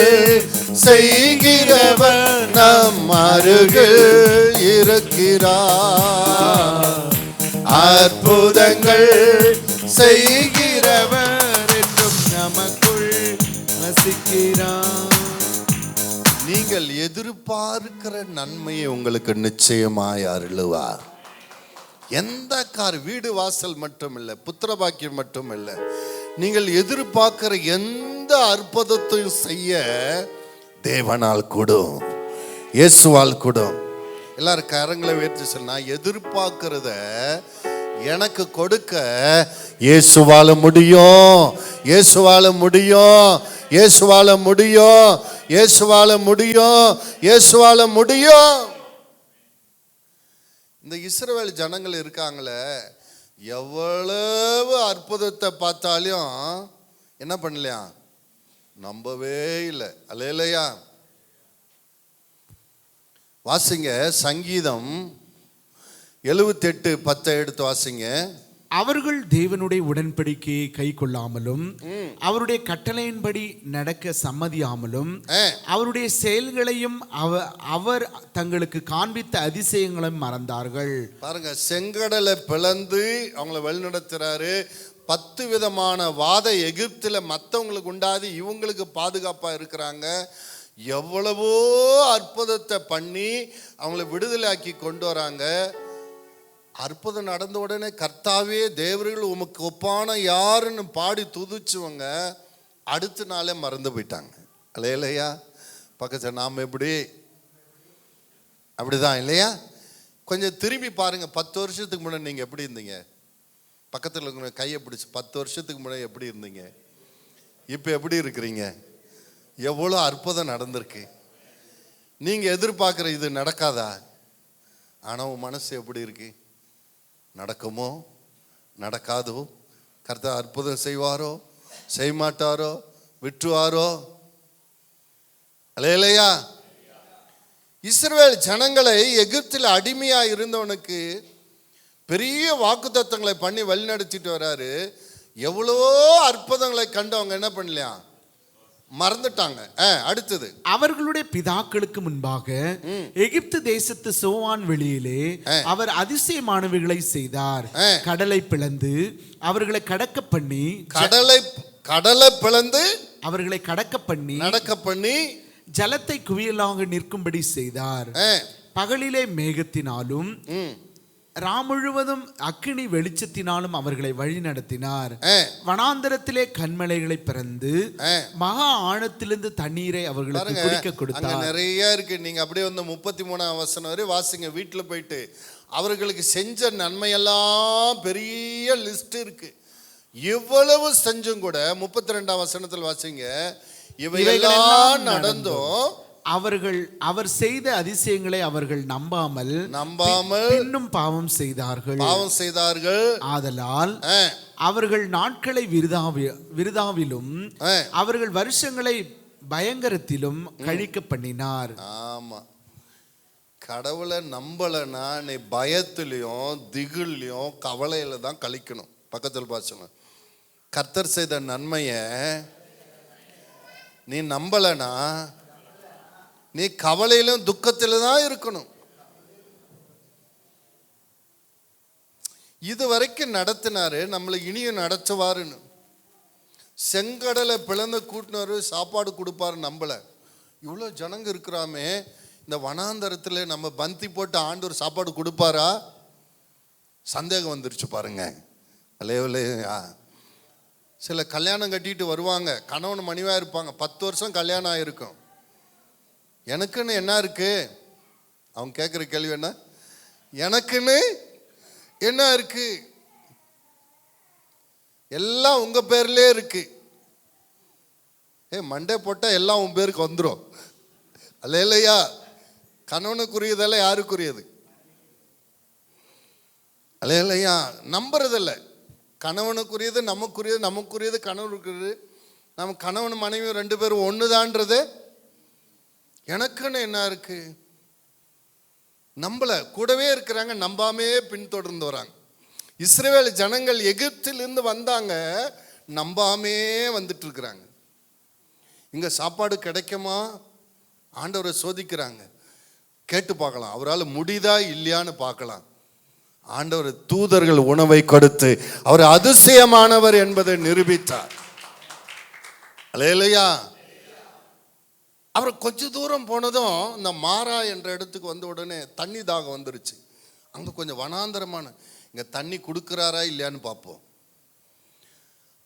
செய்கிறவர் நம் அருகில் இருக்கிறார். அற்புதங்கள் செய்கிறவர் என்றும் நமக்குள் வசிக்கிறார். நீங்கள் எதிர்பார்க்கிற நன்மையை உங்களுக்கு நிச்சயமாய் அருளுவார். எந்த வீடு வாசல் மட்டும் இல்லை, புத்திரபாக்கியம் மட்டும் இல்லை, நீங்கள் எதிர்பார்க்கிற எந்த அற்புதத்தையும் செய்ய தேவனால் கூடும், இயேசுவால் கூடும். எல்லாரும் கரங்களை உயர்த்தி சொன்னா, எதிர்பார்க்கிறத எனக்கு கொடுக்க இயேசுவால முடியும், இயேசுவால முடியும், இயேசுவால முடியும், இயேசுவால முடியும், இயேசுவால முடியும். இந்த இஸ்ரவேல் ஜனங்கள் இருக்காங்களே, எவ்வளவு அற்புதத்தை பார்த்தாலும் என்ன பண்ணலையா? நம்பவே இல்லை. அல்லேலூயா. வாசிங்க சங்கீதம் 78:10 எடுத்து வாசிங்க. அவர்கள் தேவனுடைய உடன்படிக்கையை கை கொள்ளாமலும் அவருடைய கட்டளையின்படி நடக்க சம்மதியாமலும் அவருடைய செயல்களையும் அவர் தங்களுக்கு காண்பித்த அதிசயங்களையும் மறந்தார்கள். பாருங்க, செங்கடலை பிளந்து அவங்களை வழிநடத்துறாரு. 10 விதமான வாத எகிப்தில் மற்றவங்களுக்கு உண்டாது, இவங்களுக்கு பாதுகாப்பாக இருக்கிறாங்க. எவ்வளவோ அற்புதத்தை பண்ணி அவங்கள விடுதலையாக்கி கொண்டு வராங்க. அற்புதம் நடந்த உடனே கர்த்தாவே தேவர்கள் உமக்கு ஒப்பான யாருன்னு பாடி துதிச்சுவங்க அடுத்த நாளே மறந்து போயிட்டாங்க. அல்லேலூயா. பக்கத்தில் நாம் எப்படி அப்படிதான் இல்லையா? கொஞ்சம் திரும்பி பாருங்க. 10 வருஷத்துக்கு முன்னாடி நீங்கள் எப்படி இருந்தீங்க? பக்கத்தில் இருக்கிற கையை பிடிச்சி 10 வருஷத்துக்கு முன்னாடி எப்படி இருந்தீங்க? இப்போ எப்படி இருக்கிறீங்க? எவ்வளோ அற்புதம் நடந்திருக்கு. நீங்கள் எதிர்பார்க்குற இது நடக்காதா? ஆனால் உன் மனசு எப்படி இருக்கு? நடக்குமோ நடக்காதோ? கர்த்தர் அற்புதம் செய்வாரோ செய்ய மாட்டாரோ? விட்டுவாரோ? அல்லேலூயா. இஸ்ரவேல் ஜனங்களை எகிப்தில் அடிமையா இருந்தவனுக்கு பெரிய வாக்குத்தத்தங்களை பண்ணி வழிநடத்திட்டு வராரு. எவ்வளோ அற்புதங்களை கண்டு அவங்க என்ன பண்ணலையா? மறந்துட்டாங்க. அடுத்தது, அவர்களுடைய பிதாக்களுக்கு முன்பாக எகிப்து தேசத்து சோவான் வெளியிலே அவர் அதிசயமானவைகளை செய்தார். கடலை பிளந்து அவர்களை கடக்க பண்ணி, கடலை பிளந்து அவர்களை நடக்க பண்ணி ஜலத்தை குவியலாக நிற்கும்படி செய்தார். பகலிலே மேகத்தினாலும் ராமுழுவதும் அக்கினி வெளிச்சத்தினாலும் அவர்களை வழி நடத்தினார். வனாந்தரத்திலே கண்மலைகளை பிறந்து மகா ஆழத்திலிருந்து தண்ணீரை அவர்களுக்கு குடிக்க கொடுத்தார். நிறைய இருக்கு. நீங்க அப்படியே வந்து 33ஆம் வசனம் வரை வாசிங்க. வீட்டுல போயிட்டு அவர்களுக்கு செஞ்ச நன்மையெல்லாம் பெரிய லிஸ்ட் இருக்கு. இவ்வளவு செஞ்சும் கூட 32ஆம் வசனத்தில் வாசிங்க, இவையெல்லாம் நடந்தும் அவர் செய்த அதிசயங்களை அவர்கள் நம்பாமல் இன்னும் பாவம் செய்தார்கள். ஆதலால் அவர்கள் நாட்களை விருதாவிலும் அவர்கள் வருஷங்களை பயங்கரத்திலும் கழிக்க பண்ணினார். ஆமா, கடவுளை நம்பலன்னா நீ பயத்திலையும் திகிலையும் கவலையில தான் கழிக்கணும். பக்கத்தில் பாசுங்க, கர்த்தர் செய்த நன்மைய நீ நம்பலனா நீ கவலையிலும் துக்கத்தில தான் இருக்கணும். இது வரைக்கும் நடத்தினாரு, நம்மளை இனியும் நடத்துவாருன்னு. செங்கடலை பிளந்து கூட்டினாரு, சாப்பாடு கொடுப்பாரு. நம்பல, இவ்வளோ ஜனங்க இருக்கிறாமே, இந்த வனாந்தரத்தில் நம்ம பந்தி போட்டு ஆண்டவர் சாப்பாடு கொடுப்பாரா? சந்தேகம் வந்துருச்சு பாருங்க. அல்லேலூயா. சில கல்யாணம் கட்டிட்டு வருவாங்க, கணவன் மனைவியா இருப்பாங்க, 10 வருஷம் கல்யாணம் ஆயிருக்கும். எனக்குன்னு என்ன இருக்கு? அவங்க கேட்குற கேள்வி என்ன? எனக்குன்னு என்ன இருக்கு? எல்லாம் உங்க பேர்லயே இருக்கு. மண்டே போட்டா எல்லாம் உன் பேருக்கு வந்துடும். அல்லேலூயா. கணவனுக்குரியதெல்லாம் யாருக்குரியது? அல்லேலூயா. நம்புறதில்லை. கணவனுக்குரியது நமக்குரியது, நமக்குரியது கணவனுக்குரியது. நம்ம கணவன் மனைவி 2 பேரும் ஒண்ணுதான்றது. எனக்குன்னு என்ன இருக்கு? நம்பல, கூடவே இருக்கிறாங்க, நம்பாமே பின்தொடர்ந்து வராங்க. இஸ்ரவேல் ஜனங்கள் எகிப்திலிருந்து வந்தாங்க, நம்பாமே வந்துட்டு இருக்கிறாங்க. இங்க சாப்பாடு கிடைக்குமா? ஆண்டவரை சோதிக்கிறாங்க. கேட்டு பார்க்கலாம், அவரால் முடியுதா இல்லையான்னு பார்க்கலாம். ஆண்டவர் தூதர்கள் உணவை கொடுத்து அவர் அதிசயமானவர் என்பதை நிரூபித்தார். அல்லேலூயா. அவர் கொஞ்ச தூரம் போனதும் இந்த மாரா என்ற இடத்துக்கு வந்த உடனே தண்ணி தாகம் வந்துருச்சு. அங்க கொஞ்சம் வனாந்தரமான, இங்க தண்ணி கொடுக்கிறாரா இல்லையான்னு பார்ப்போம்.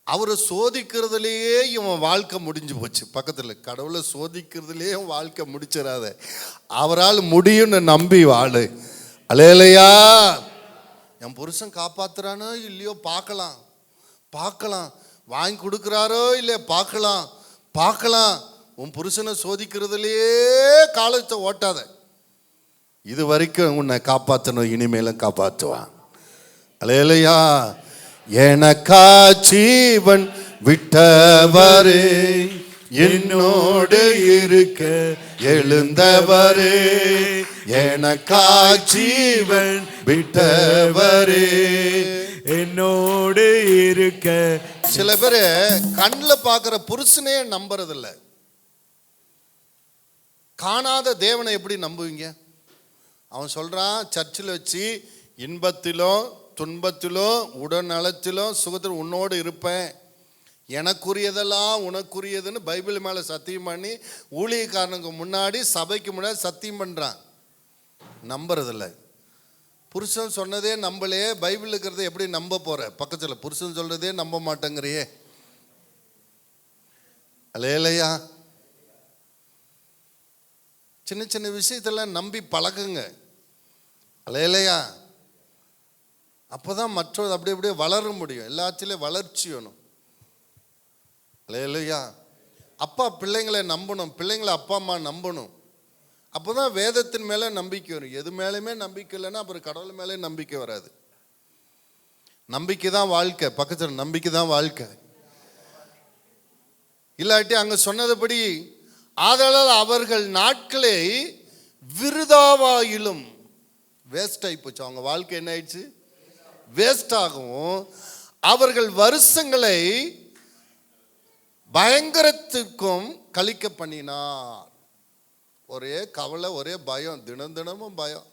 அவரை சோதிக்கிறதுலேயே இவன் வாழ்க்கை முடிஞ்சு போச்சு. பக்கத்தில் கடவுளை சோதிக்கிறதுலேயே வாழ்க்கை முடிச்சிடாத, அவரால் முடியும்னு நம்பி வாழு. அல்லேலூயா. என் புருஷன் காப்பாத்துறானோ இல்லையோ பார்க்கலாம், வாங்கி கொடுக்குறாரோ இல்லையோ பார்க்கலாம். உன் புருஷனை சோதிக்கிறதுலையே காலத்தை ஓட்டாத. இது வரைக்கும் உன்னை காப்பாற்றணும், இனிமேலும் காப்பாற்றுவான். அல்லேலூயா. எனக்கா ஜீவன் விட்டவரே, என்னோடு இருக்க எழுந்தவரே, எனக்கா ஜீவன் விட்டவரே, என்னோடு இருக்க. சில பேர் கண்ணில் பார்க்குற புருஷனே நம்புறதில்லை. காணாத தேவனை எப்படி நம்புவீங்க? அவன் சொல்றான், சர்ச்சில் வச்சு இன்பத்திலும் துன்பத்திலும் உடல்நலத்திலும் சுகத்திலும் உன்னோடு இருப்பேன், எனக்குரியதெல்லாம் உனக்குரியதுன்னு பைபிள் மேலே சத்தியம் பண்ணி ஊழியக்காரனுக்கு முன்னாடி சபைக்கு முன்னாடி சத்தியம் பண்ணுறான். நம்புறதில்லை. புருஷன் சொன்னதே நம்பலையே, பைபிள் இருக்கிறத எப்படி நம்ப போற? பக்கத்தில் புருஷன் சொல்றதே நம்ப மாட்டேங்கிறியே. அல்லேலூயா. சின்ன சின்ன விஷயத்தெல்லாம் நம்பி பழகுங்க. அல்லேலூயா. அப்போதான் மற்றவர் அப்படியே வளர முடியும். எல்லாத்திலையும் வளர்ச்சி வேணும். அல்லேலூயா. அப்பா பிள்ளைங்களை நம்பணும், பிள்ளைங்களை அப்பா அம்மா நம்பணும். அப்போதான் வேதத்தின் மேலே நம்பிக்கை வரும். எது மேலேயுமே நம்பிக்கை இல்லைன்னா அப்புறம் கடவுள் மேலே நம்பிக்கை வராது. நம்பிக்கை தான் வாழ்க்கை. பக்கத்தில் நம்பிக்கை தான் வாழ்க்கை. இல்லாட்டி அங்கே சொன்னதுபடி, ஆதலால் அவர்கள் நாட்களை விருதாவாயிலும், வேஸ்ட் ஆகி போச்சு அவங்க வாழ்க்கை. என்ன ஆயிடுச்சு? வேஸ்ட் ஆகும். அவர்கள் வருஷங்களை பயங்கரத்துக்கும் கழிக்க பண்ணினார். ஒரே கவலை, ஒரே பயம், தினமும் பயம்.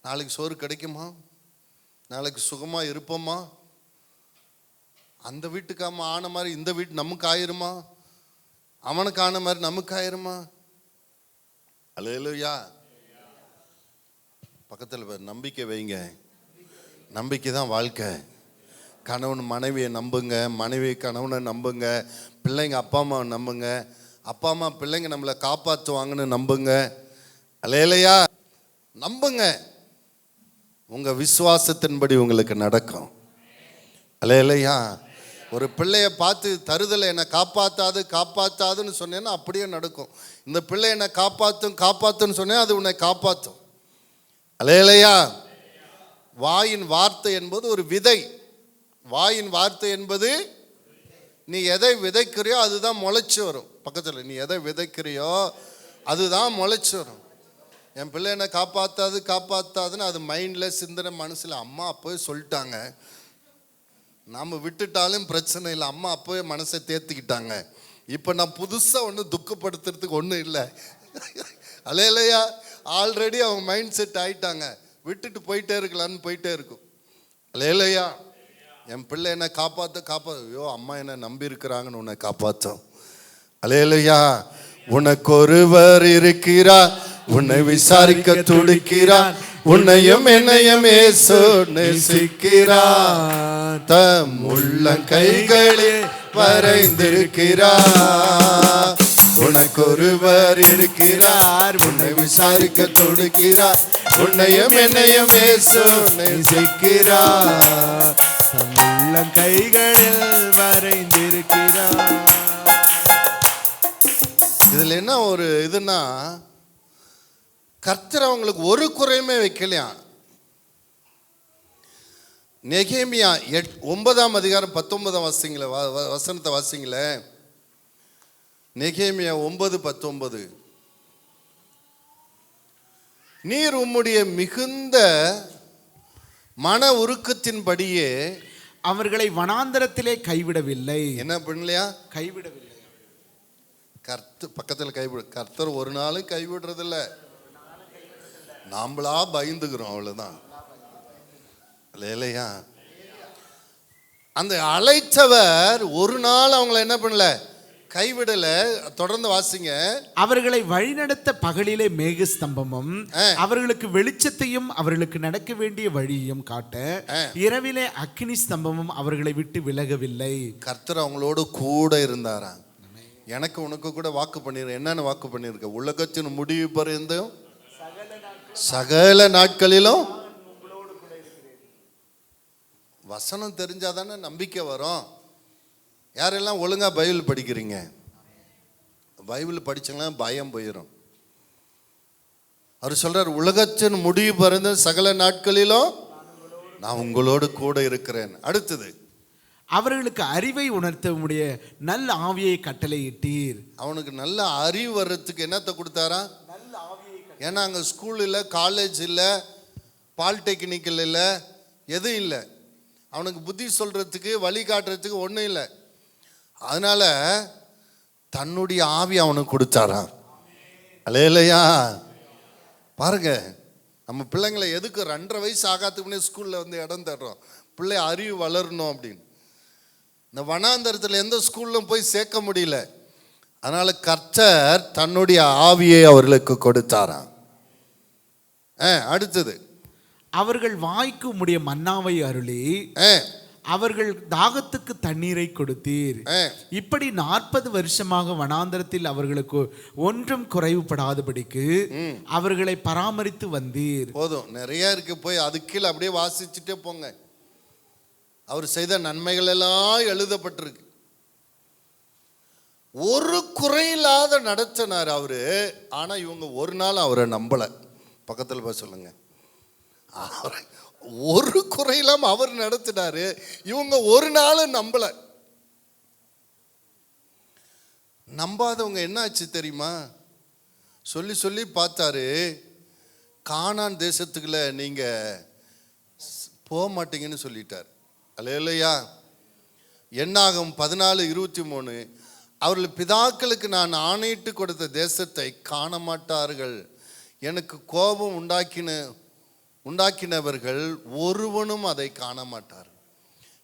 நாளைக்கு சோறு கிடைக்குமா? நாளைக்கு சுகமா இருப்போமா? அந்த வீட்டுக்கு ஆன மாதிரி இந்த வீட்டு நமக்கு ஆயிருமா? அவனுக்கு ஆன மாதிரி நமக்கு ஆயிருமா? அல்லேலூயா. பக்கத்தில் நம்பிக்கை வைங்க. நம்பிக்கை தான் வாழ்க்கை. கணவன் மனைவியை நம்புங்க, மனைவி கணவனை நம்புங்க, பிள்ளைங்க அப்பா அம்மாவை நம்புங்க, அப்பா அம்மா பிள்ளைங்க நம்மளை காப்பாற்றுவாங்கன்னு நம்புங்க. அல்லேலூயா. நம்புங்க, உங்க விசுவாசத்தின்படி உங்களுக்கு நடக்கும். அல்லேலூயா. ஒரு பிள்ளைய பார்த்து தருதலை என்னை காப்பாத்தாது காப்பாத்தாதுன்னு சொன்னேன்னா அப்படியே நடக்கும். இந்த பிள்ளை என்னை காப்பாத்துன்னு சொன்னேன், அது உன்னை காப்பாற்றும். அல்லேலூயா. வாயின் வார்த்தை என்பது ஒரு விதை. வாயின் வார்த்தை என்பது நீ எதை விதைக்கிறியோ அதுதான் முளைச்சி வரும். பக்கத்தில் நீ எதை விதைக்கிறியோ அதுதான் முளைச்சி வரும். என் பிள்ளை என்னை காப்பாத்தாதுன்னு அது மைண்டில் சிந்தனை மனசில் அம்மா அப்போவே சொல்லிட்டாங்க, நாம் விட்டுட்டாலும் பிரச்சனை இல்லை, அம்மா அப்போவே மனசை தேர்த்திக்கிட்டாங்க, இப்போ நான் புதுசாக ஒன்றும் துக்கப்படுத்துறதுக்கு ஒன்றும் இல்லை. அல்லேலூயா. ஆல்ரெடி அவங்க மைண்ட் செட் ஆகிட்டாங்க, விட்டுட்டு போயிட்டே இருக்கலான்னு போயிட்டே இருக்கும். அல்லேலூயா. என் பிள்ளை என்னை ஐயோ அம்மா என்னை நம்பி இருக்கிறாங்கன்னு உன்னை காப்பாற்றும். அல்லேலூயா. உனக்கு ஒருவர் இருக்கிறார், உன்னை விசாரிக்க துடிக்கிறார், உன்னையும் என்னையும் இயேசு நேசிக்கிறார், தம் உள்ளங்கைகளில் வரைந்திருக்கிறார். உனக்கு ஒருவர் இருக்கிறார், உன்னை விசாரிக்க துடிக்கிறார், உன்னையும் என்னையும் இயேசு நேசிக்கிறார், தம் உள்ளங்கைகளில் வரைந்திருக்கிறார். இதுல என்ன ஒரு இதுன்னா, கர்த்தர் அவங்களுக்கு ஒரு குறையுமே வைக்கலையா. நெகேமியா 9:19 வசனத்தை வாசிங்கள. நெகேமியா 9:19. நீர் உம்முடைய மிகுந்த மன உருக்கத்தின்படியே அவர்களை வனாந்தரத்திலே கைவிடவில்லை. என்ன பண்ணலையா? கைவிடவில்லை. பக்கத்தில் கர்த்தர் ஒரு நாளும் கைவிடுறதில்ல, நாமளா பயந்துக்கிறோம், அவ்வளவுதான். இல்லையா? அந்த அழைத்தவர் ஒரு நாள் அவங்களை என்ன பண்ணல, கைவிடல. தொடர்ந்து வாசிங்க. அவர்களை வழிநடத்த பகலிலே மேகஸ்தம்பமும் அவர்களுக்கு வெளிச்சத்தையும் அவர்களுக்கு நடக்க வேண்டிய வழியையும் காட்ட இரவிலே அக்கினி ஸ்தம்பமும் அவர்களை விட்டு விலகவில்லை. கர்த்தர் அவங்களோடு கூட இருந்தாரா. எனக்கு உனக்கு கூட வாக்கு பண்ணிருக்க. என்னன்னு வாக்கு பண்ணிருக்க? உலகத்தின் முடிவு பர்யந்தம் சகல நாட்களிலும். வசனம் தெரிஞ்சாதானே நம்பிக்கை வரும். யாரெல்லாம் ஒழுங்கா பைபிள் படிக்கிறீங்க? பைபிள் படிச்சீங்கன்னா பயம் போயிடும். அவர் சொல்றார், உலகத்தின் முடிவு பர்யந்த சகல நாட்களிலும் நான் உங்களோடு கூட இருக்கிறேன். அடுத்தது, அவர்களுக்கு அறிவை உணர்த்த உடைய நல்ல ஆவியை கட்டளையிட்டீர். அவனுக்கு நல்ல அறிவு வர்றதுக்கு என்னத்தை கொடுத்தாரா? ஏன்னா அங்கே ஸ்கூல் இல்லை, காலேஜ் இல்லை, பாலிடெக்னிக்கல் இல்லை, எதுவும் இல்லை. அவனுக்கு புத்தி சொல்றதுக்கு வழி காட்டுறதுக்கு ஒன்றும் இல்லை. அதனால தன்னுடைய ஆவி அவனுக்கு கொடுத்தாராம். அல்லேலூயா. பாருங்க, நம்ம பிள்ளைங்களை எதுக்கு 2.5 வயசு ஆகாதுக்கு முன்னே ஸ்கூலில் வந்து இடம் தர்றோம், பிள்ளை அறிவு வளரணும் அப்படின்னு. இந்த வனாந்தரத்தில் எந்த ஸ்கூல்லும் போய் சேர்க்க முடியல. அதனால கர்த்தர் தன்னுடைய ஆவியை அவர்களுக்கு கொடுத்தாராம். அடுத்தது, அவர்கள் வாய்க்கு உம்முடைய மன்னாவை அருளி அவர்கள் தாகத்துக்கு தண்ணீரை கொடுத்தீர். இப்படி 40 வருஷமாக வனாந்தரத்தில் அவர்களுக்கு ஒன்றும் குறைவுபடாதபடிக்கு அவர்களை பராமரித்து வந்தீர். போதும், நிறைய இருக்கு, போய் அது கீழே அப்படியே வாசிச்சுட்டே போங்க. அவர் செய்த நன்மைகள் எல்லாம் எழுதப்பட்டிருக்கு. ஒரு குறையில்லாத நடத்தினார் அவரு. ஆனா இவங்க ஒரு நாள் அவரை நம்பல. பக்கத்தில் போய் சொல்லுங்க, ஒரு குறையில்லாம அவர் நடத்தினாரு, இவங்க ஒரு நாள் நம்பல. நம்பாதவங்க என்ன ஆச்சு தெரியுமா? சொல்லி சொல்லி பார்த்தாரு, கானான் தேசத்துக்குள்ள நீங்க போக மாட்டீங்கன்னு சொல்லிட்டார். அல்லேலூயா. என்னாகும் 14:23, அவர்கள் பிதாக்களுக்கு நான் ஆணையிட்டு கொடுத்த தேசத்தை காண மாட்டார்கள், எனக்கு கோபம் உண்டாக்கினவர்கள் ஒருவனும் அதை காண மாட்டார்.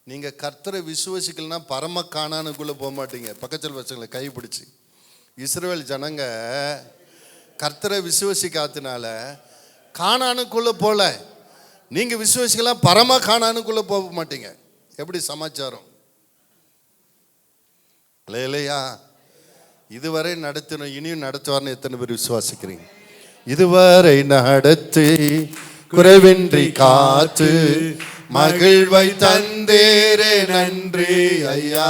நீங்க கர்த்தரை விசுவாசிக்கலன்னா பரம கானானுக்குள்ள போக மாட்டீங்க. பக்கத்தில் வச்சுங்கள கைப்பிடிச்சு. இஸ்ரவேல் ஜனங்க கர்த்தரை விசுவாசிக்காதனால கானானுக்குள்ள போல, நீங்க விசுவாசிக்கலாம் பரம கானானுக்குள்ள போக மாட்டீங்க. எப்படி சமாச்சாரம்? இல்லையா? இதுவரை நடத்தினோம், இனியும் நடத்துவார்னு எத்தனை பேர் விசுவாசிக்கிறீங்க? இதுவரை நடத்தி குறைவின்றி காத்து மகிழ்வை தந்தேரே நன்றி ஐயா,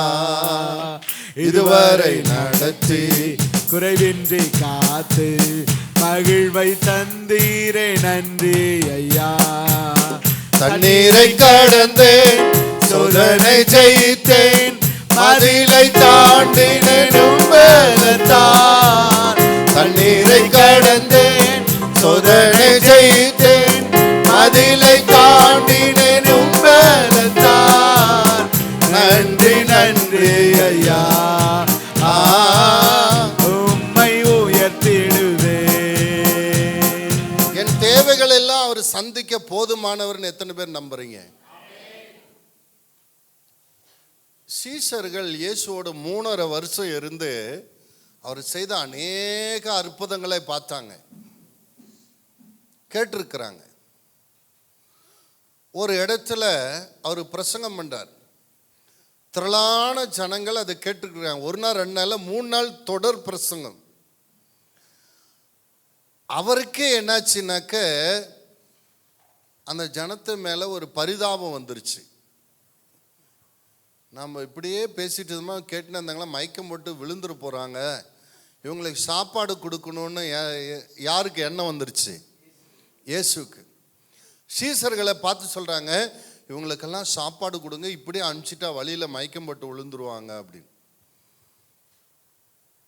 இதுவரை நடத்தி குறைவின்றி காத்து மகிழ்வை தந்தீரே நன்றி ஐயா. தண்ணீரை கடந்தேன், சோதனை ஜெயித்தேன், மதிலை தாண்டினேன் பலத்தான். தண்ணீரை கடந்தேன், சோதனை ஜெயித்தேன், மதிலை தாண்டினேன் பலத்தான். நன்றி நன்றி ஐயா, உம்மை உயர்த்திடுவேன். என் தேவைகள் எல்லாம் அவர் சந்திக்க போதுமானவர்னு எத்தனை பேர் நம்புறீங்க? சீஷர்கள் இயேசுவோட 3.5 வருஷம் இருந்து அவர் செய்த அநேக அற்புதங்களை பார்த்தாங்க, கேட்டிருக்கிறாங்க. ஒரு இடத்துல அவர் பிரசங்கம் பண்றார், திரளான ஜனங்கள் அதை கேட்டிருக்கிறாங்க. 1 நாள் 2 நாள் 3 நாள் தொடர் பிரசங்கம். அவருக்கே என்னாச்சுனாக்க அந்த ஜனத்து மேல ஒரு பரிதாபம் வந்துருச்சு. நம்ம இப்படியே பேசிட்டு இருந்தோமா, கேட்டுன்னு இருந்தாங்களா, மயக்கம் போட்டு விழுந்துரு போகிறாங்க, இவங்களுக்கு சாப்பாடு கொடுக்கணும்னு யாருக்கு எண்ணம் வந்துருச்சு? இயேசுக்கு. சீசர்களை பார்த்து சொல்கிறாங்க, இவங்களுக்கெல்லாம் சாப்பாடு கொடுங்க, இப்படியே அனுப்பிச்சிட்டா வழியில் மயக்கம் போட்டு விழுந்துருவாங்க அப்படின்னு.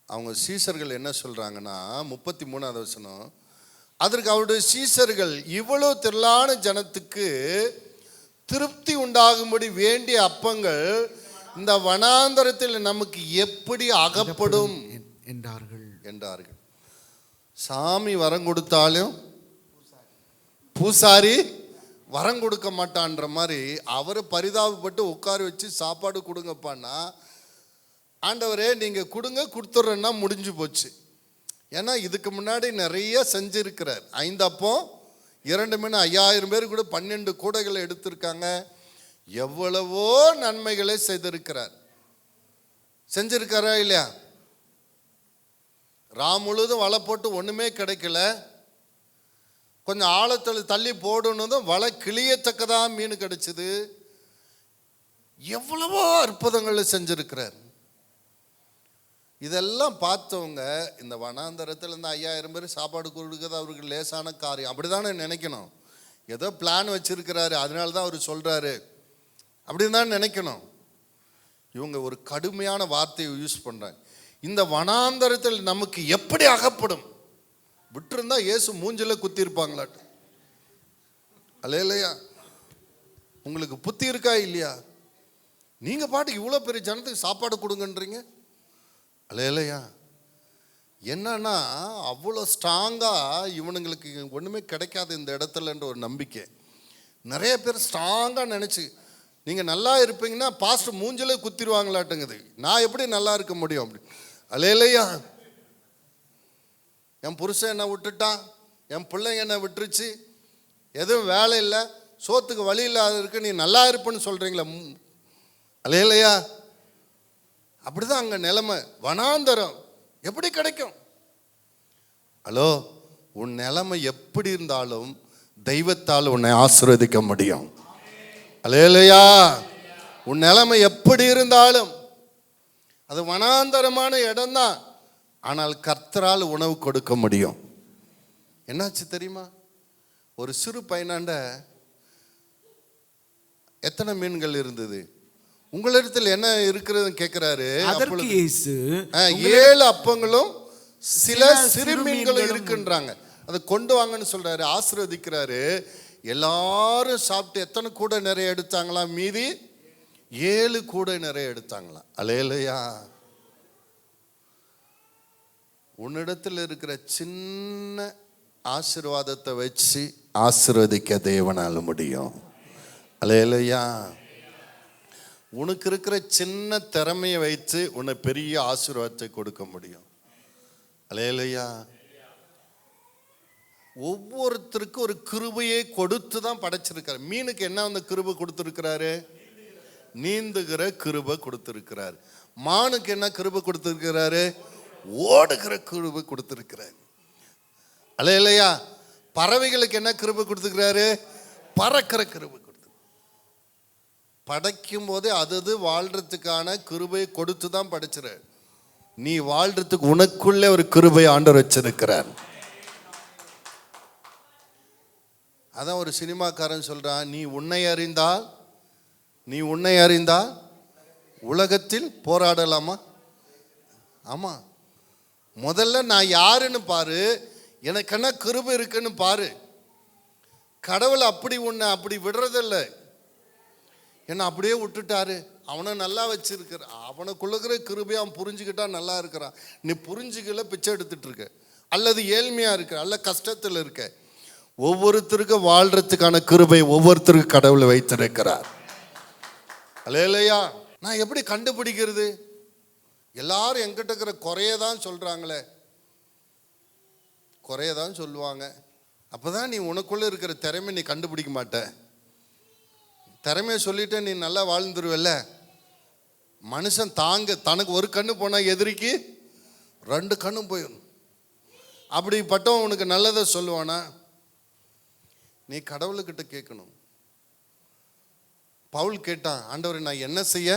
அவங்க சீசர்கள் என்ன சொல்கிறாங்கன்னா, 33வது வசனம், அதற்கு அவருடைய சீசர்கள், இவ்வளோ திரளான ஜனத்துக்கு திருப்தி உண்டாகும்படி வேண்டிய அப்பங்கள் இந்த வனாந்தரத்தில் நமக்கு எப்படி அகப்படும் என்றார்கள். சாமி வரம் கொடுத்தாலும் பூசாரி வரம் கொடுக்க மாட்டான்ற மாதிரி அவரை பரிதாபப்பட்டு உட்கார வச்சு சாப்பாடு கொடுங்கப்பான்னா, ஆண்டவரே நீங்கள் கொடுங்க, கொடுத்துட்றேன்னா முடிஞ்சு போச்சு. ஏன்னா இதுக்கு முன்னாடி நிறைய செஞ்சிருக்கிறார். 5 அப்பம் 2 மீன் 5000 பேர் கூட 12 கூடைகளை எடுத்திருக்காங்க. எவ்வளவோ நன்மைகளை செய்திருக்கிறார். செஞ்சிருக்காரா இல்லையா? முழுதும் வலை போட்டு ஒண்ணுமே கிடைக்கல, கொஞ்சம் ஆழத்தில் தள்ளி போடணும், வலை கிளியத்தக்கதா மீன் கிடைச்சது. எவ்வளவோ அற்புதங்களை செஞ்சிருக்கிறார். இதெல்லாம் பார்த்தவங்க இந்த வனாந்தரத்தில் இருந்து 5000 பேர் சாப்பாடு கொடுக்குறது அவருக்கு லேசான காரியம் அப்படிதானே நினைக்கணும். ஏதோ பிளான் வச்சிருக்கிறாரு, அதனால தான் அவர் சொல்றாரு அப்படின்னு தான் நினைக்கணும். இவங்க ஒரு கடுமையான வார்த்தையை யூஸ் பண்றாங்க. இந்த வனாந்தரத்தில் நமக்கு எப்படி அகப்படும்? விட்டுருந்தா இயேசு மூஞ்சில குத்தி இருப்பாங்களாட்டு. அல்லேலூயா. உங்களுக்கு புத்தி இருக்கா இல்லையா? நீங்க பாட்டுக்கு இவ்வளோ பெரிய ஜனத்துக்கு சாப்பாடு கொடுங்கன்றீங்க. அல்லேலூயா. என்னன்னா அவ்வளோ ஸ்ட்ராங்காக இவனுங்களுக்கு ஒன்றுமே கிடைக்காது இந்த இடத்துலன்ற ஒரு நம்பிக்கை. நிறைய பேர் ஸ்ட்ராங்காக நினச்சி நீங்கள் நல்லா இருப்பீங்கன்னா பாஸ்டர் மூஞ்சிலே குத்திடுவாங்களாட்டுங்குது. நான் எப்படி நல்லா இருக்க முடியும் அப்படி? அல்லேலூயா. என் புருஷன் என்னை விட்டுட்டான், என் பிள்ளைங்க என்னை விட்டுருச்சு, எதுவும் வேலை இல்லை, சோத்துக்கு வழி இல்லாத இருக்கு, நீ நல்லா இருப்பேன்னு சொல்கிறீங்களா? அல்லேலூயா. அப்படிதான் அங்கே நிலைமை. வனாந்தரம் எப்படி கிடைக்கும்? ஹலோ, உன் நிலைமை எப்படி இருந்தாலும் தெய்வத்தால் உன்னை ஆசீர்வதிக்க முடியும். அல்லேலூயா. உன் நிலைமை எப்படி இருந்தாலும் அது வனாந்தரமான இடம்தான், ஆனால் கர்த்தரால் உணவு கொடுக்க முடியும். என்னாச்சு தெரியுமா? ஒரு சிறு பையனாண்ட எத்தனை மீன்கள் இருந்தது? உங்களிடத்தில் என்ன இருக்கிறதுன்னு கேட்கிறாரு. 7 அப்பங்களும் சில சிறு மீன்களும் இருக்குன்றாங்க. அதை கொண்டு வாங்கன்னு சொல்றாரு, ஆசீர்வதிக்கிறாரு. எல்லாரும் சாப்பிட்டு எத்தனை கூடை நிறைய எடுத்தாங்களாம்? மீதி 7 கூடை நிறைய எடுத்தாங்களாம். அல்லேலூயா. உன்னிடத்தில் இருக்கிற சின்ன ஆசீர்வாதத்தை வச்சு ஆசீர்வதிக்க தேவனால முடியும். அல்லேலூயா. உனக்கு இருக்கிற சின்ன திறமையை வைத்து உன்னை பெரிய ஆசீர்வாதத்தை கொடுக்க முடியும். அல்லேலூயா. ஒவ்வொருத்தருக்கும் ஒரு கிருபையை கொடுத்து தான் படைச்சிருக்காரு. மீனுக்கு என்ன அந்த கிருபை கொடுத்துருக்கிறாரு? நீந்துகிற கிருபை கொடுத்துருக்கிறார். மானுக்கு என்ன கிருபை கொடுத்துருக்கிறாரு? ஓடுகிற கிருபை கொடுத்துருக்கிறார். அல்லேலூயா. பறவைகளுக்கு என்ன கிருபை கொடுத்துருக்கிறாரு? பறக்கிற கிருபை கொடுத்து. படைக்கும் போதே அது வாழ்றதுக்கான கிருபை கொடுத்து தான் படைச்சிரு. நீ வாழ்றதுக்கு உனக்குள்ளே ஒரு கிருபை ஆண்டவர் வச்சிருக்கிறார். அதான் ஒரு சினிமாக்காரன் சொல்றான், நீ உன்னை அறிந்தால் உலகத்தில் போராடலாமா? ஆமா, முதல்ல நான் யாருன்னு பாரு, எனக்கு என்ன கிருபை இருக்குன்னு பாரு. கடவுள் உன்னை அப்படி விடுறதில்லை. என்ன அப்படியே விட்டுட்டாரு. அவனை நல்லா வச்சிருக்கிற, அவனுக்குள்ள கிருபையை அவன் புரிஞ்சுக்கிட்டா நல்லா இருக்கிறான். நீ புரிஞ்சுக்கல, பிச்சை எடுத்துட்டு இருக்க, அல்லது ஏழ்மையா இருக்க, அல்ல கஷ்டத்தில் இருக்க. ஒவ்வொருத்தருக்கும் வாழ்றதுக்கான கிருபை ஒவ்வொருத்தருக்கும் கடவுளை வைத்திருக்கிறார். அல்லேலூயா. நான் எப்படி கண்டுபிடிக்கிறது? எல்லாரும் என்கிட்ட இருக்கிற குறையதான் சொல்றாங்களே, குறையதான் சொல்லுவாங்க. அப்பதான் நீ உனக்குள்ள இருக்கிற திறமை நீ கண்டுபிடிக்க மாட்ட. திறமையை சொல்லிட்டு நீ நல்லா வாழ்ந்துருவல்ல. மனுஷன் தனக்கு ஒரு கண்ணு போனா எதிரிக்கு 2 கண்ணும் போயிடும். அப்படிப்பட்டவன் உனக்கு நல்லதை சொல்லுவானா? நீ கடவுள்கிட்ட கேட்கணும். பவுல் கேட்டான், ஆண்டவரே நான் என்ன செய்ய?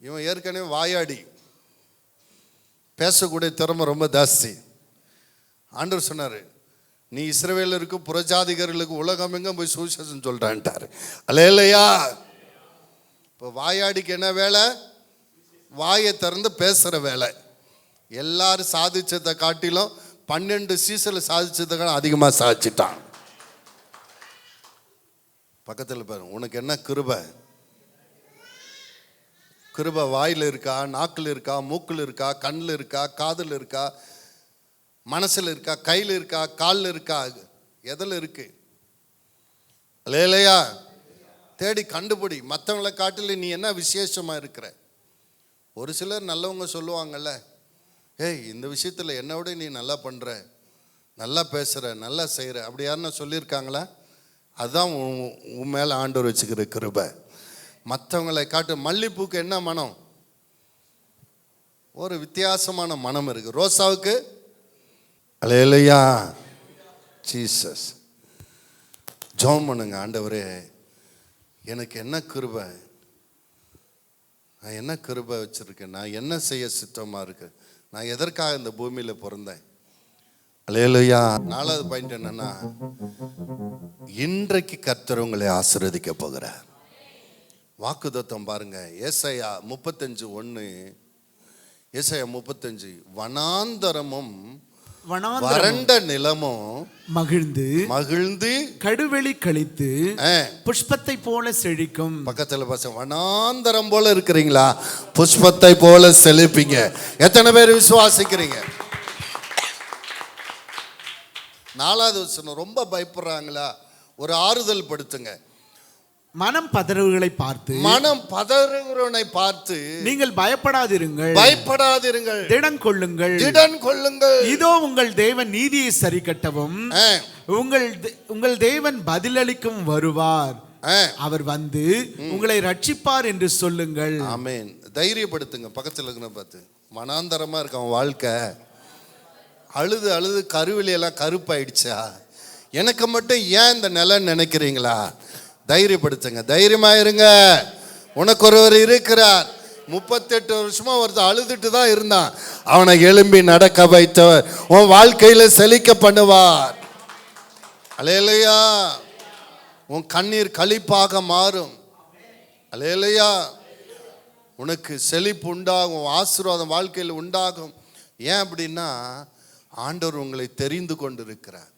இவன் ஏற்கனவே வாயாடி, பேசக்கூடிய திறமை ரொம்ப ஜாஸ்தி. ஆண்டவர் சொன்னாரு, நீ இஸ்ரவேலருக்கு புறஜாதிகர்களுக்கு உலகம் எங்கும் போய் சுவிசேஷம் சொல்றான்ட்டாரு. அல்லேலூயா. இப்போ வாயாடிக்கு என்ன வேலை? வாயை திறந்து பேசுற வேலை. எல்லாரும் சாதிச்சதை காட்டிலும் 12 சீசனில் சாதிச்சதை அதிகமாக சாதிச்சிட்டான். பக்கத்தில் பாரு, உனக்கு என்ன கிருபை? கிருபை வாயில் இருக்கா, நாக்கில் இருக்கா, மூக்கில் இருக்கா, கண்ணில் இருக்கா, காதில் இருக்கா, மனசில் இருக்கா, கையில் இருக்கா, காலில் இருக்கா, எதில் இருக்கு? அல்லேலூயா. தேடி கண்டுபிடி. மற்றவங்களை காட்டில நீ என்ன விசேஷமா இருக்கிற? ஒரு சிலர் நல்லவங்க சொல்லுவாங்கல்ல, ஏய் இந்த விஷயத்தில் என்னை விட நீ நல்லா பண்ணுற, நல்லா பேசுகிற, நல்லா செய்கிற, அப்படி யாருன்னா சொல்லியிருக்காங்களா? அதுதான் உன் மேலே ஆண்டவர் வச்சுக்கிற கிருபை. மற்றவங்களை காட்டு. மல்லிப்பூக்கு என்ன மனம்? ஒரு வித்தியாசமான மனம் இருக்கு. ரோசாவுக்கு அல்லேலூயா ஜீசஸ். ஜெபம் பண்ணுங்க, ஆண்டவரே எனக்கு என்ன கிருபை, நான் என்ன கிருபை வச்சிருக்கேன், நான் என்ன செய்ய சித்தமா இருக்கு, நான் எதற்காக இந்த பூமியில் பிறந்தேன். அல்லேலூயா. 4வது பாயிண்ட் என்னன்னா, இன்றைக்கு கர்த்தர் உங்களை ஆசீர்வதிக்க போகிறார். வாக்குத்தத்தம் பாருங்க, ஏசாயா 35:1. ஏசாயா 35, வனாந்தரமும் வறண்ட நிலமும் மகிழ்ந்து கடுவெளி கழித்து புஷ்பத்தை போல செழிக்கும். பக்கத்தில் பசங்க, வனாந்தரம் போல இருக்கிறீங்களா? புஷ்பத்தை போல செழிப்பீங்க. எத்தனை பேர் விசுவாசிக்கிறீங்க? 4வது வசனம், ரொம்ப பயப்படுறாங்களா? ஒரு ஆறுதல் படுத்துங்க. மனம் பதறுவனை பார்த்து நீங்கள் பயப்படாதிருங்கள், திடன் கொள்ளுங்கள். இதோ உங்கள் தேவன் நீதியை சரி கட்டவும் உங்கள் தேவன் பதிலளிக்கும் வருவார். அவர் வந்து உங்களை ரட்சிப்பார் என்று சொல்லுங்கள். ஆமென். தைரியப்படுத்துங்க. பக்கத்தில் இருக்கிற பார்த்து, மனாந்தரமா இருக்க வாழ்க்கை, அழுது கருவிலி எல்லாம் கருப்பாயிடுச்சா, எனக்கு மட்டும் ஏன் இந்த நிலைன்னு நினைக்கிறீங்களா? தைரியப்படுத்துங்க, தைரியமா இருங்க. உனக்கு ஒருவர் இருக்கிறார். 38 வருஷமா ஒருத்தர் அழுதுட்டு தான் இருந்தான். அவனை எழும்பி நடக்க வைத்தவர் உன் வாழ்க்கையில செழிக்க பண்ணுவார். அல்லேலூயா. உன் கண்ணீர் களிப்பாக மாறும். அல்லேலூயா. உனக்கு செழிப்பு உண்டாகும், ஆசீர்வாதம் வாழ்க்கையில் உண்டாகும். ஏன் அப்படின்னா, ஆண்டவர் உங்களை தெரிந்து கொண்டிருக்கிறார்.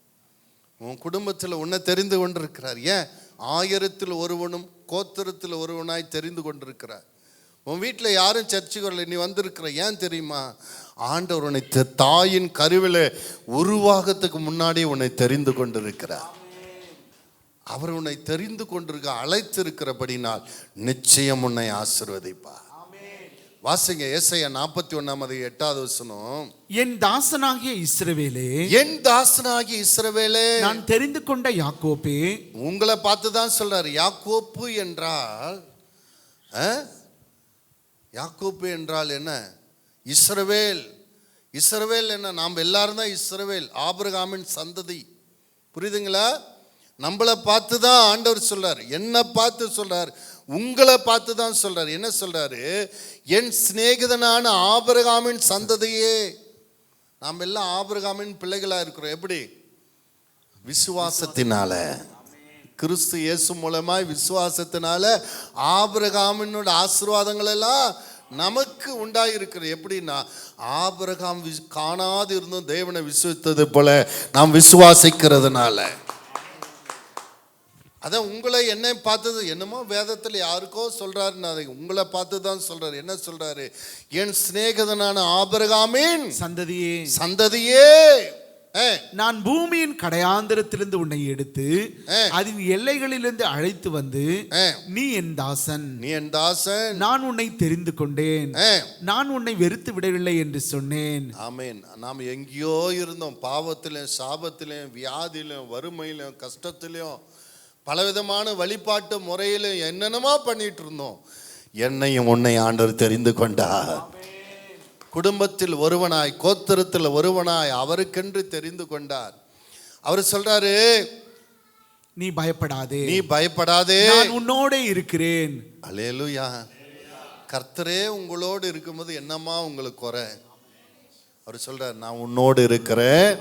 உன் குடும்பத்தில் உன்னை தெரிந்து கொண்டிருக்கிறார். ஏன்? 1000 ஒருவனும் கோத்திரத்தில் ஒருவனாய் தெரிந்து கொண்டிருக்கிறார். உன் வீட்டில் யாரும் சர்ச்சுக்கு வரல, நீ வந்திருக்கிற. ஏன் தெரியுமா? ஆண்டவர் உன்னை தாயின் கருவில உருவாகத்துக்கு முன்னாடி உன்னை தெரிந்து கொண்டிருக்கிறார். அவர் உன்னை தெரிந்து கொண்டிருக்க அழைத்திருக்கிறபடினால் நிச்சயம் உன்னை ஆசீர்வதிப்பார். வாசிங்க, ஏசாயா 41:8 வசனம். என் தாசனாகிய இஸ்ரவேலே, நான் தெரிந்து கொண்ட யாக்கோபே. உங்களை பார்த்து தான் சொல்றாரு. யாக்கோப்பு என்றால் என்ன? இஸ்ரவேல். இஸ்ரவேல் என்ன? நாம் எல்லாரும் தான் இஸ்ரவேல், ஆபிரகாமின் சந்ததி. புரியுதுங்களா? நம்மளை பார்த்து தான் ஆண்டவர் சொல்றார், என்ன பார்த்து சொல்றார், உங்களை பார்த்து தான் சொல்றாரு. என்ன சொல்றாரு? என் சிநேகிதனான ஆபிரகாமின் சந்ததியே. நாம் எல்லாம் ஆபிரகாமின் பிள்ளைகளா இருக்கிறோம். எப்படி? விசுவாசத்தினால, கிறிஸ்து இயேசு மூலமாய் விசுவாசத்தினால ஆபிரகாமினோட ஆசீர்வாதங்கள் எல்லாம் நமக்கு உண்டாயிருக்கிறது. எப்படின்னா, ஆபிரகாம் காணாது இருந்தும் தேவனை விசுவாசித்தது போல நாம் விசுவாசிக்கிறதுனால. அதான் உங்களை என்னை பார்த்தது, என்னமோ வேதத்தில் யாருக்கோ சொல்றாரு, அதை உங்களை பார்த்து தான் சொல்றாரு. என்ன சொல்றாரு? என் சிநேகிதனான ஆபிரகாமின் சந்ததியே, சந்ததியே, நான் பூமியின் கடையாந்திரத்திலிருந்து உன்னை எடுத்து அதன் எல்லைகளிலிருந்து அழைத்து வந்து நீ என் தாசன், நீ என் தாசன், நான் உன்னை தெரிந்து கொண்டேன், நான் உன்னை வெறுத்து விடவில்லை என்று சொன்னேன். ஆமென். நாம் எங்கேயோ இருந்தோம், பாவத்திலும் சாபத்திலும் வியாதியிலும் வறுமையிலும் கஷ்டத்திலும் பலவிதமான வழிபாட்டு முறையிலும் என்னென்னமோ பண்ணிட்டு இருந்தோம். என்னையும் உன்னை ஆண்டவர் தெரிந்து கொண்டார். குடும்பத்தில் ஒருவனாய், கோத்திரத்தில் ஒருவனாய் அவருக்கென்று தெரிந்து கொண்டார். அவர் சொல்றாரு, நீ பயப்படாதே, நீ பயப்படாதே, நான் உன்னோட இருக்கிறேன். அல்லேலூயா. கர்த்தரே உங்களோடு இருக்கும்போது என்னம்மா உங்களுக்கு குறை? அவர் சொல்றார், நான் உன்னோடு இருக்கிறேன்,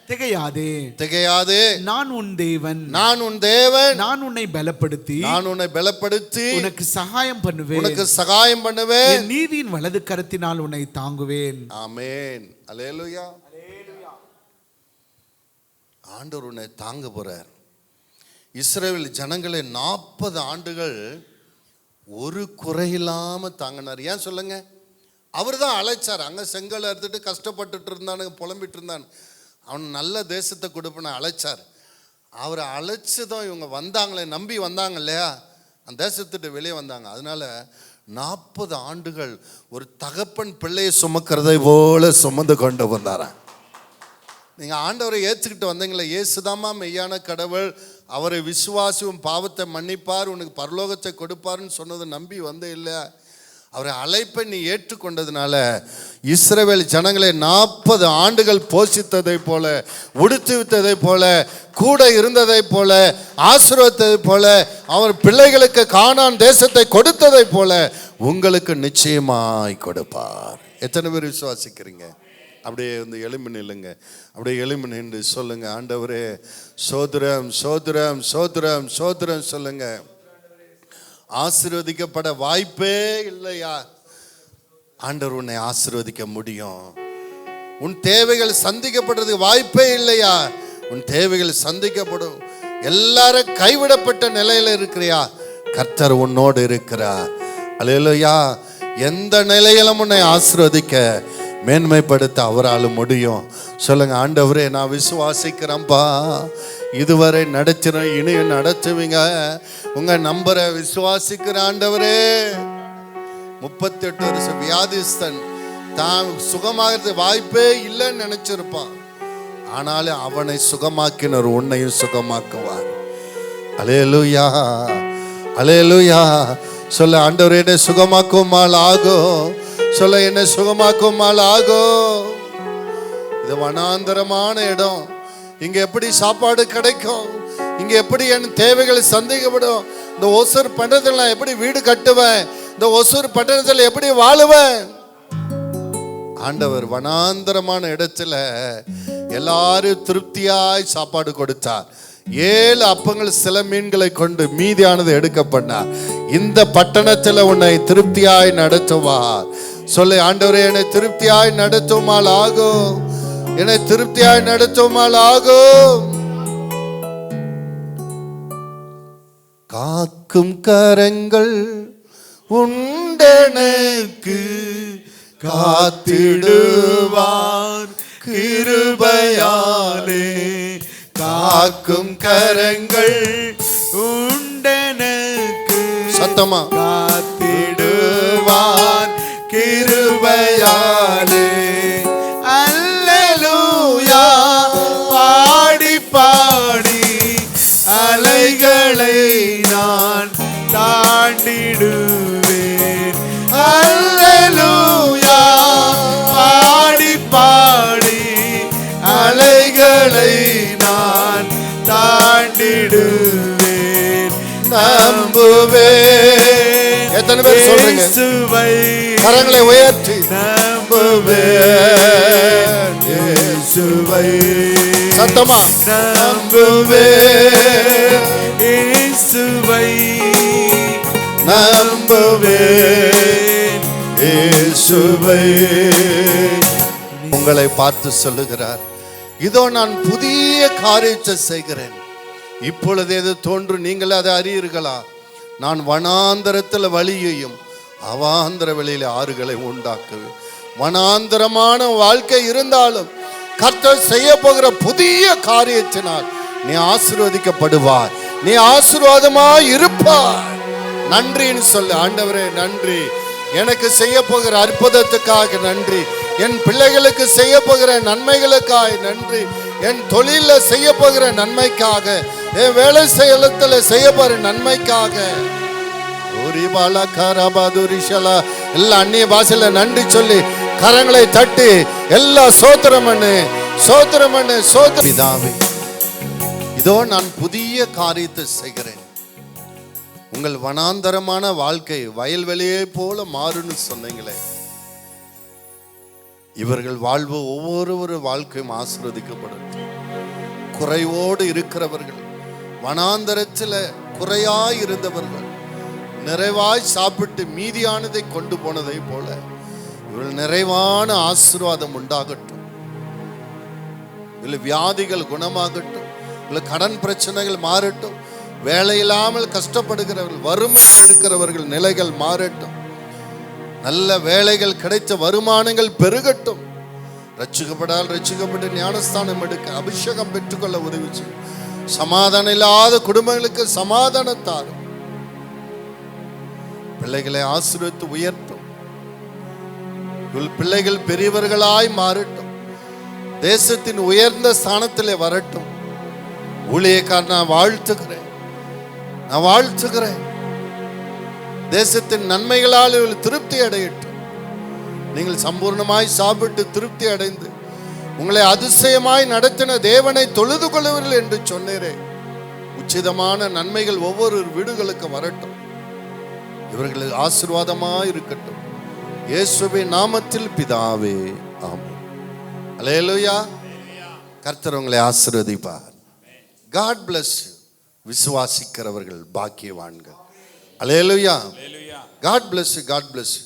திகையாதே, திகையாதே, நான் உன் தேவன், நான் உன் தேவன், நான் உன்னை பலப்படுத்தி, நான் உன்னை பலப்படுத்தி உனக்கு சகாயம் பண்ணுவேன், உனக்கு சகாயம் பண்ணுவேன், என் நீதியின் வலது கரத்தினால் உன்னை தாங்குவேன். ஆமென். அல்லேலூயா. ஆண்டவர் உன்னை தாங்க போறார். இஸ்ரவேல் ஜனங்களை 40 ஆண்டுகள் ஒரு குறையில்லாம தாங்கினார். ஏன் சொல்லுங்க? அவர் தான் அழைச்சார். அங்க செங்கல் அறுத்துட்டு கஷ்டப்பட்டுட்டு இருந்தானுங்க, புலம்பிட்டு இருந்தான். அவன் நல்ல தேசத்தை கொடுப்பன அழைச்சார். அவரை அழைச்சதும் இவங்க வந்தாங்களே, நம்பி வந்தாங்க இல்லையா, அந்த தேசத்துட்டு வெளியே வந்தாங்க. அதனால 40 ஆண்டுகள் ஒரு தகப்பன் பிள்ளையை சுமக்கிறதை போல சுமந்து கொண்டு வந்தாரான். நீங்கள் ஆண்டவரை ஏற்றுக்கிட்டு வந்தீங்களே, இயேசுதாமா மெய்யான கடவுள், அவரை விசுவாசியும் பாவத்தை மன்னிப்பார், உனக்கு பரலோகத்தை கொடுப்பாருன்னு சொன்னதை நம்பி வந்தே இல்லை. அவரை அழைப்பை நீ ஏற்றுக்கொண்டதுனால இஸ்ரவேல் ஜனங்களை 40 ஆண்டுகள் போஷித்ததை போல, உடுத்து வித்ததை போல, கூட இருந்ததை போல, ஆசீர்வதித்ததை போல, அவர் பிள்ளைகளுக்கு கானான் தேசத்தை கொடுத்ததை போல உங்களுக்கு நிச்சயமாய் கொடுப்பார். எத்தனை பேர் விசுவாசிக்கிறீங்க? அப்படியே வந்து எலும்பு நில்லுங்க. அப்படியே எலும்பு நின்று சொல்லுங்க, ஆண்டவரே சோதரம் சோதரம் சோதரம் சோதரம் சொல்லுங்க. ஆசீர்வதிக்கப்பட வாய்ப்பே இல்லையா? ஆண்டவர் உன்னை ஆசீர்வதிக்க முடியும். உன் தேவைகள் சந்திக்கப்படுறதுக்கு வாய்ப்பே இல்லையா? உன் தேவைகள் சந்திக்கப்படும். எல்லாரும் கைவிடப்பட்ட நிலையில இருக்கிறியா? கர்த்தர் உன்னோடு இருக்கிறார். அல்லேலூயா. எந்த நிலையிலும் உன்னை ஆசீர்வதிக்க, மேன்மைப்படுத்த அவரால் முடியும். சொல்லுங்க, ஆண்டவரே நான் விசுவாசிக்கிறேன்ப்பா, இதுவரை நடத்தின இனியும் நடத்துவீங்க, உங்க நம்பரை விசுவாசிக்கிற ஆண்டவரே. 38 வருஷம் வியாதிஸ்தன், தான் சுகமாகிறது வாய்ப்பே இல்லைன்னு நினைச்சிருப்பான். ஆனாலும் அவனை சுகமாக்கினர் உன்னையும் சுகமாக்குவார். அல்லேலூயா, அல்லேலூயா. சொல்ல, ஆண்டவரே என்னை சுகமாக்குமால் ஆகும். சொல்ல, என்னை சுகமாக்குமால் ஆகும். இது வனாந்தரமான இடம். இங்க எப்படி சாப்பாடு கிடைக்கும்? இங்க எப்படி என் தேவைகள் சந்திக்கப்படும்? இந்த ஒசூர் பட்டணத்தில் நான் எப்படி வீடு கட்டுவேன்? இந்த ஒசூர் பட்டணத்தில் எப்படி வாழுவேன்? ஆண்டவர் வனாந்தரமான இடத்துல எல்லாரும் திருப்தியாய் சாப்பாடு கொடுத்தார். 7 அப்பங்கள் சில மீன்களை கொண்டு மீதியானது எடுக்கப்பட்டார். இந்த பட்டணத்தில் உன்னை திருப்தியாய் நடத்துவார். சொல்லு, ஆண்டவரே என்னை திருப்தியாய் நடத்துமால் ஆகும், என்னை திருப்தியாய் நடத்துமால் ஆகும். காக்கும் கரங்கள் உண்டெனக்கு காத்திடுவார் கிருபையாலே. காக்கும் கரங்கள் உண்டெனக்கு சத்தமா காத்திடுவார் கிருபையாலே. அல்லேலூயா. பாடி பாடி அலைகளை நான் தாண்டிடுவேன். அல்லேலூயா. பாடி பாடி அலைகளை நான் தாண்டி நம்புவேன். எத்தனை பேர் சொல்றீங்க? இயேசுவை கரங்களை உயர்த்தி நம்புவேன். இயேசுவை சத்தமா நம்புவேன். இயேசுவை நம்புவேன். இயேசுவை உங்களை பார்த்து சொல்லுகிறார், இதோ நான் புதிய காரியத்தை செய்கிறேன், இப்பொழுது எது தோன்று நீங்கள் அதை அறியீர்களா? நான் வனாந்தரத்தில் வழியையும் அவாந்தர வெளியில ஆறுகளை உண்டாக்குவேன். வனாந்தரமான வாழ்க்கை இருந்தாலும் கர்த்தர் செய்ய போகிற புதிய காரியத்தினால் நீ ஆசீர்வதிக்கப்படுவார், நீ ஆசீர்வாதமாய் இருப்பார். நன்றின்னு சொல்லு. ஆண்டவரே நன்றி, எனக்கு செய்ய போகிற அற்புதத்துக்காக நன்றி, என் பிள்ளைகளுக்கு செய்ய போகிற நன்மைகளுக்காக நன்றி, என் தொழில செய்ய போகிற நன்மைக்காக, என் வேலை செயலத்தில் செய்ய போகிற நன்மைக்காக. எல்லா அந்நிய பாஷையில நன்றி சொல்லி கரங்களை தட்டி எல்லா சோத்திரம் பண்ணு, சோத்திரம் பண்ணு, சோத்திரம். பிதாவே, இதோ நான் புதிய காரியத்தை செய்கிறேன். உங்கள் வனாந்தரமான வாழ்க்கை வயல்வெளியை போல மாறுன்னு சொன்னீங்களே, இவர்கள் வாழ்வு ஒவ்வொரு வாழ்க்கையும் ஆசீர்வதிக்கப்படும். குறைவோடு இருக்கிறவர்கள், வனாந்தரத்தில் குறையாய் இருந்தவர்கள் நிறைவாய் சாப்பிட்டு மீதியானதை கொண்டு போனதை போல இவர்கள் நிறைவான ஆசீர்வாதம் உண்டாகட்டும். இல்லை வியாதிகள் குணமாகட்டும், இல்லை கடன் பிரச்சனைகள் மாறட்டும், வேலை இல்லாமல் கஷ்டப்படுகிறவர்கள், வறுமை இருக்கிறவர்கள் நிலைகள் மாறட்டும், நல்ல வேலைகள் கிடைத்த வருமானங்கள் பெருகட்டும். ரட்சிக்கப்படால் ரட்சிக்கப்பட்டு ஞானஸ்தானம் எடுக்க அபிஷேகம் பெற்றுக்கொள்ள உதவி செய்யும். சமாதானம் இல்லாத குடும்பங்களுக்கு சமாதானத்தாரும், பிள்ளைகளை ஆசீர்வதித்து உயர்த்தும். பிள்ளைகள் பெரியவர்களாய் மாறட்டும், தேசத்தின் உயர்ந்த ஸ்தானத்திலே வரட்டும். ஊழியக்காரன் நான் வாழ்த்துகிறேன், நான் வாழ்த்துகிறேன். தேசத்தின் நன்மைகளால் இவர்கள் திருப்தி அடையட்டும். நீங்கள் சம்பூர்ணமாய் சாப்பிட்டு திருப்தி அடைந்து உங்களை அதிசயமாய் நடத்தின தேவனை தொழுது கொள்ளுவீர்கள் என்று சொன்னீரே, உச்சிதமான நன்மைகள் ஒவ்வொரு வீடுகளுக்கு வரட்டும். இவர்கள் ஆசீர்வாதமாய் இருக்கட்டும். இயேசுவின் நாமத்தில் பிதாவே, ஆமென். அல்லேலூயா. கர்த்தர் உங்களை ஆசீர்வதிப்பார். God bless you. விசுவாசிக்கிறவர்கள் பாக்கியவான்கள். அல்லேலூயா. God bless you. God bless you.